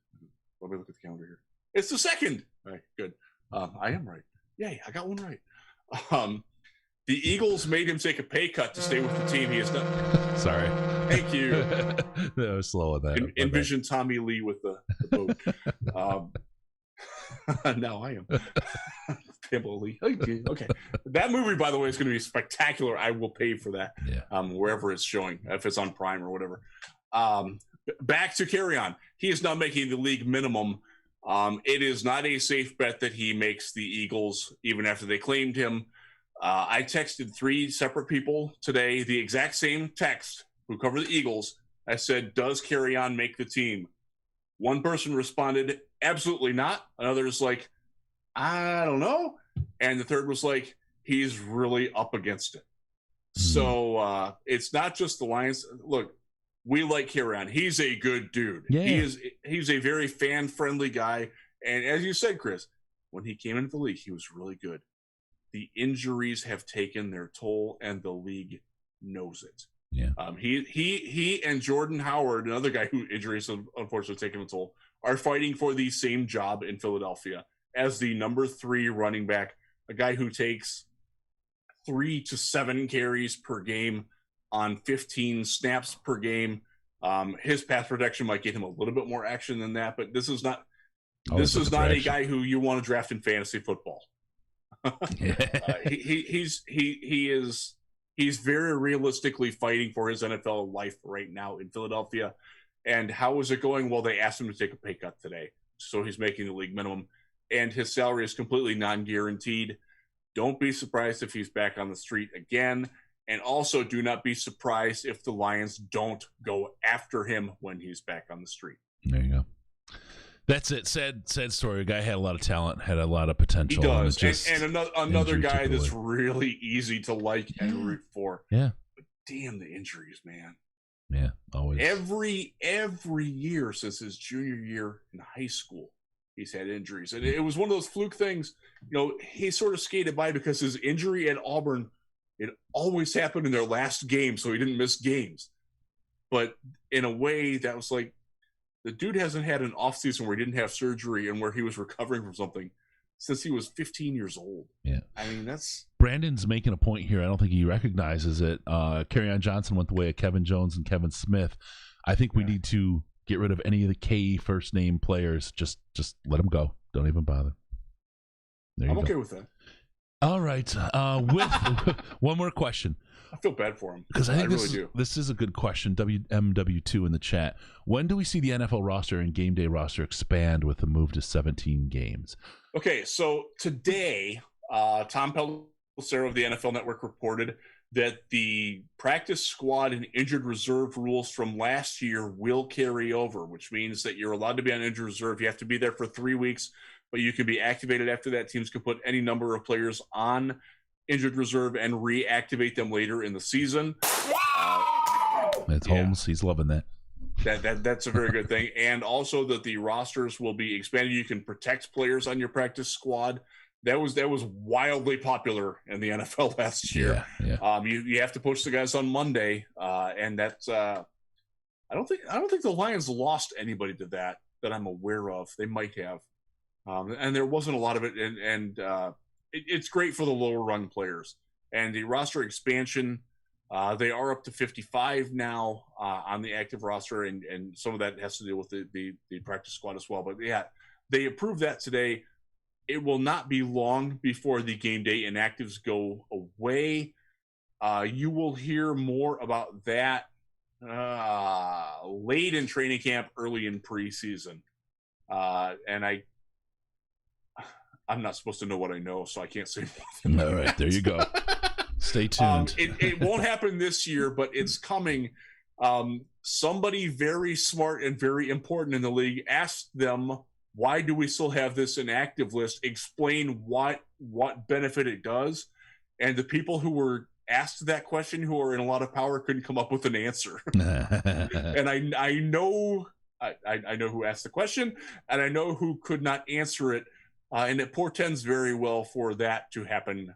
Let me look at the calendar here. It's the 2nd. All right, good. I am right. Yay, I got one right. The Eagles made him take a pay cut to stay with the team. He has done. Sorry. Thank you. I was slow on that. Envision Tommy Lee with the boat. Now I am. Pimple Lee. Okay. That movie, by the way, is going to be spectacular. I will pay for that. Yeah. Wherever it's showing, if it's on Prime or whatever. Back to Kerryon. He is not making the league minimum. It is not a safe bet that he makes the Eagles, even after they claimed him. I texted 3 separate people today, the exact same text, who cover the Eagles. I said, does Kerryon make the team? One person responded, absolutely not. Another is like, I don't know. And the third was like, he's really up against it. So it's not just the Lions. Look, we like Kerryon. He's a good dude. Yeah. He's a very fan-friendly guy. And as you said, Chris, when he came into the league, he was really good. The injuries have taken their toll, and the league knows it. Yeah. He and Jordan Howard, another guy who injuries have unfortunately taken a toll, are fighting for the same job in Philadelphia as the number 3 running back, a guy who takes 3 to 7 carries per game on 15 snaps per game. His pass protection might get him a little bit more action than that, but this is not a guy who you want to draft in fantasy football. He's very realistically fighting for his NFL life right now in Philadelphia. And how is it going? Well, they asked him to take a pay cut today, so he's making the league minimum, and his salary is completely non-guaranteed. Don't be surprised if he's back on the street again, and also do not be surprised if the Lions don't go after him when he's back on the street. There you go. That's it. Sad story. A guy had a lot of talent, had a lot of potential. He does. And another guy that's really easy to like and root for. Yeah. But damn the injuries, man. Yeah, always. Every year since his junior year in high school, he's had injuries. And it was one of those fluke things. You know, he sort of skated by because his injury at Auburn, it always happened in their last game, so he didn't miss games. But in a way, that was like, the dude hasn't had an offseason where he didn't have surgery and where he was recovering from something since he was 15 years old. Yeah. I mean, that's... Brandon's making a point here. I don't think he recognizes it. Kerryon Johnson went the way of Kevin Jones and Kevin Smith. I think we need to get rid of any of the K first name players. Just let them go. Don't even bother. I'm okay with that. All right. With one more question. I feel bad for him because I think do. This is a good question. WMW2 in the chat. When do we see the NFL roster and game day roster expand with the move to 17 games? Okay, so today, Tom Pelissero of the NFL Network reported that the practice squad and injured reserve rules from last year will carry over, which means that you're allowed to be on injured reserve. You have to be there for 3 weeks, but you can be activated after that. Teams can put any number of players on injured reserve and reactivate them later in the season. It's Holmes. He's loving that. That's a very good thing. And also that the rosters will be expanded. You can protect players on your practice squad. That was wildly popular in the NFL last year. Yeah. You have to push the guys on Monday, and that's I don't think the Lions lost anybody to that I'm aware of. They might have, and there wasn't a lot of it. And it's great for the lower rung players. And the roster expansion, they are up to 55 now on the active roster, and some of that has to deal with the practice squad as well. But yeah, they approved that today. It will not be long before the game day inactives go away. You will hear more about that late in training camp, early in preseason. And I'm not supposed to know what I know, so I can't say anything. All right, there you go. Stay tuned. It won't happen this year, but it's coming. Somebody very smart and very important in the league asked them, why do we still have this inactive list? Explain what benefit it does. And the people who were asked that question, who are in a lot of power, couldn't come up with an answer. And I know who asked the question, and I know who could not answer it. And it portends very well for that to happen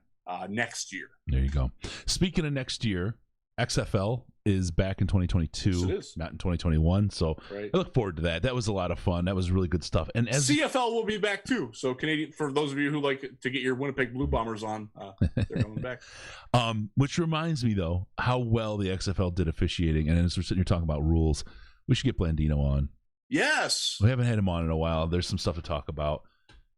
next year. There you go. Speaking of next year, XFL is back in 2022, Yes, it is. not in 2021. So Right. I look forward to that. That was a lot of fun. That was really good stuff. And as CFL will be back too. So Canadian, for those of you who like to get your Winnipeg Blue Bombers on, they're coming back. Which reminds me though, how well the XFL did officiating. And as we're sitting here talking about rules, we should get Blandino on. Yes, We haven't had him on in a while. There's some stuff to talk about.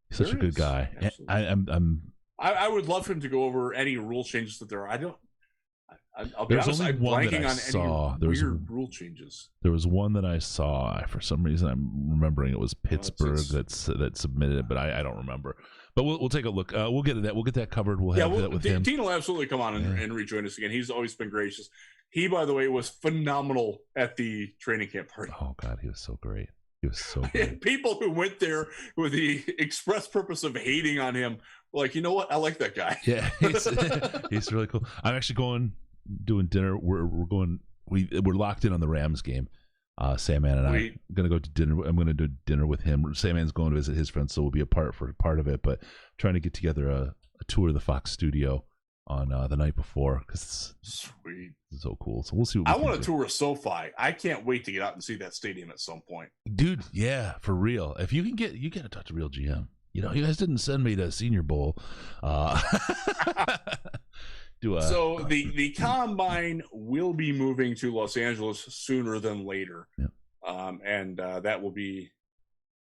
He's such There a good is. guy. Absolutely. I would love him to go over any rule changes that there are. I'll be There's honest, only I'm one that blanking I on saw. any There's weird rule changes. There was one that I saw. For some reason, I'm remembering it was Pittsburgh that submitted it, but I don't remember. But we'll take a look. We'll get to that. We'll get that covered. We'll have that with him. Dean will absolutely come on and rejoin us again. He's always been gracious. He, by the way, was phenomenal at the training camp party. Oh God, he was so great. He was so great. People who went there with the express purpose of hating on him were like, you know what? I like that guy. Yeah, he's really cool. I'm actually doing dinner. We're locked in on the Rams game. Sandman and I are gonna go to dinner. I'm gonna do dinner with him. Sandman's going to visit his friends, so we'll be a part of it. But trying to get together a tour of the Fox studio on the night before because Sweet. It's so cool. So we'll see. I want to tour SoFi. I can't wait to get out and see that stadium at some point, dude. Yeah, for real. If you can you got to talk to real GM. You know, you guys didn't send me to Senior Bowl. So the combine will be moving to Los Angeles sooner than later. Yeah. And that will be,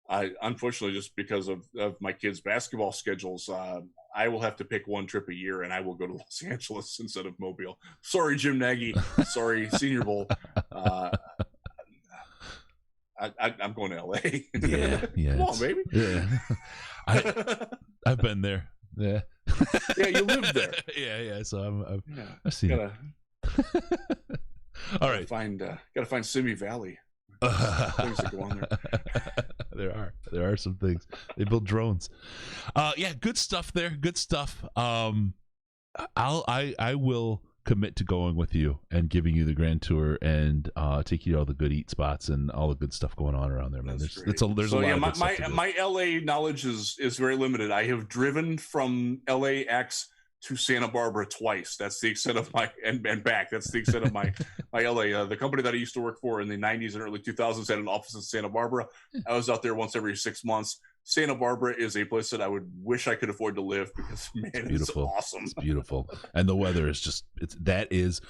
unfortunately, just because of my kids' basketball schedules, I will have to pick one trip a year, and I will go to Los Angeles instead of Mobile. Sorry, Jim Nagy. Sorry, Senior Bowl. I'm going to LA. Yeah. Come on, baby. Yeah. I've been there. Yeah. Yeah, you lived there. Yeah. So I've seen it. All right. Gotta find Simi Valley. Things that go on there. There are some things. They build drones. Yeah, good stuff there. Good stuff. I will commit to going with you and giving you the grand tour and take you to all the good eat spots and all the good stuff going on around there, man. There's a lot of good stuff to do. My LA knowledge is very limited. I have driven from LAX to Santa Barbara twice. That's the extent of my and back. That's the extent of my LA. The company that I used to work for in the 90s and early 2000s had an office in Santa Barbara. I was out there once every 6 months. Santa Barbara is a place that I would wish I could afford to live because it's awesome. It's beautiful, and the weather is just that is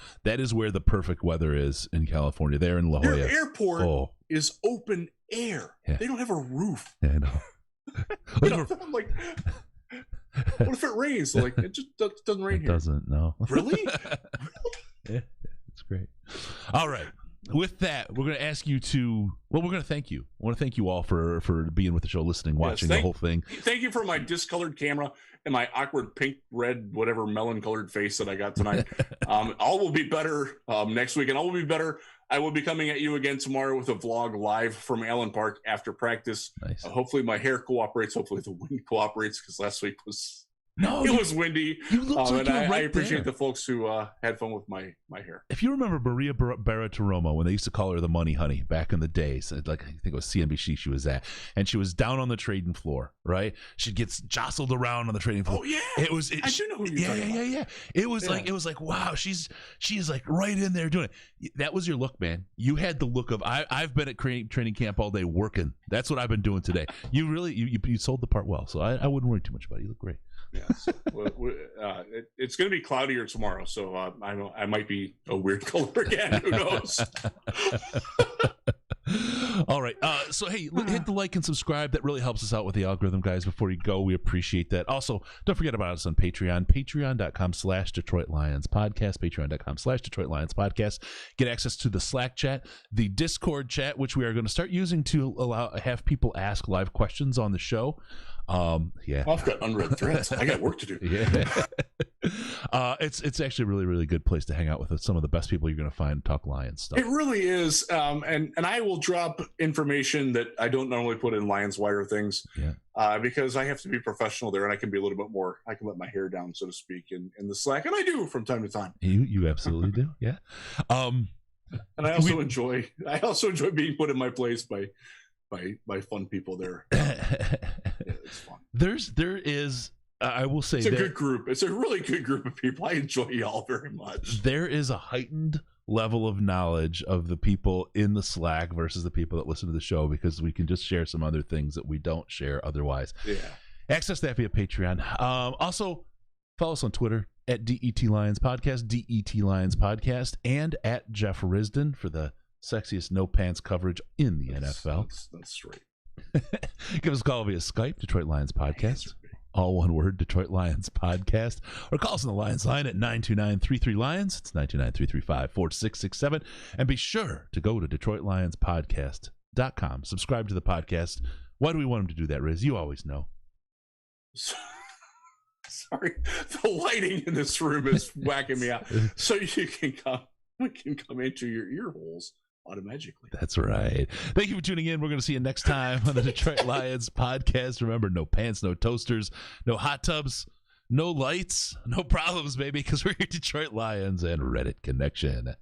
where the perfect weather is in California. There in La Jolla, their airport is open air. Yeah. They don't have a roof. Yeah, I know. I'm like, what if it rains? Like, it just doesn't rain here. It doesn't. No. Really? Yeah, it's great. All right. With that, we're going to ask you we're going to thank you. I want to thank you all for being with the show, listening, watching the whole thing. Thank you for my discolored camera and my awkward pink, red, whatever melon colored face that I got tonight. All will be better next week, and all will be better. I will be coming at you again tomorrow with a vlog live from Allen Park after practice. Nice. Hopefully my hair cooperates. Hopefully the wind cooperates because last week was... No, it was windy. You looked like you were right I appreciate there. the folks who had fun with my hair. If you remember Maria Baratiromo, when they used to call her the Money Honey back in the days, like I think it was CNBC she was at, and she was down on the trading floor, right? She gets jostled around on the trading floor. Oh yeah, I do know who you're talking about. Yeah. It was like wow, she's like right in there doing it. That was your look, man. You had the look of I've been at training camp all day working. That's what I've been doing today. You really you sold the part well, so I wouldn't worry too much about it. You look great. Yeah, so, it's going to be cloudier tomorrow, so I might be a weird color again. Who knows? All right. So, hey, hit the like and subscribe. That really helps us out with the algorithm, guys. Before you go, we appreciate that. Also, don't forget about us on Patreon, patreon.com/Detroit Lions Podcast, patreon.com/Detroit Lions Podcast. Get access to the Slack chat, the Discord chat, which we are going to start using to have people ask live questions on the show. Yeah. I've got unread threads. I got work to do. Yeah. It's actually a really, really good place to hang out with some of the best people you're going to find talk Lions stuff. It really is. And I will drop information that I don't normally put in Lions Wire things. Yeah. Because I have to be professional there, and I can be a little bit more. I can let my hair down, so to speak, in the Slack, and I do from time to time. You absolutely do. Yeah. And I also enjoy being put in my place by fun people there. Yeah, it's fun. There is. I will say it's a good group. It's a really good group of people. I enjoy y'all very much. There is a heightened level of knowledge of the people in the Slack versus the people that listen to the show, because we can just share some other things that we don't share otherwise. Yeah. Access that via Patreon. Also, follow us on Twitter at DET Lions Podcast, DET Lions Podcast, and at Jeff Risdon for the sexiest no pants coverage in the NFL. That's straight. Give us a call via Skype, Detroit Lions Podcast. All one word, Detroit Lions Podcast. Or call us on the Lions line at 929-33-LIONS. It's 929-335-4667. And be sure to go to DetroitLionsPodcast.com. Subscribe to the podcast. Why do we want them to do that, Riz? You always know. Sorry, the lighting in this room is whacking me out. So we can come into your ear holes automatically. That's right. Thank you for tuning in. We're going to see you next time on the Detroit Lions Podcast. Remember, no pants, no toasters, no hot tubs, no lights, no problems, baby, because we're your Detroit Lions and Reddit Connection.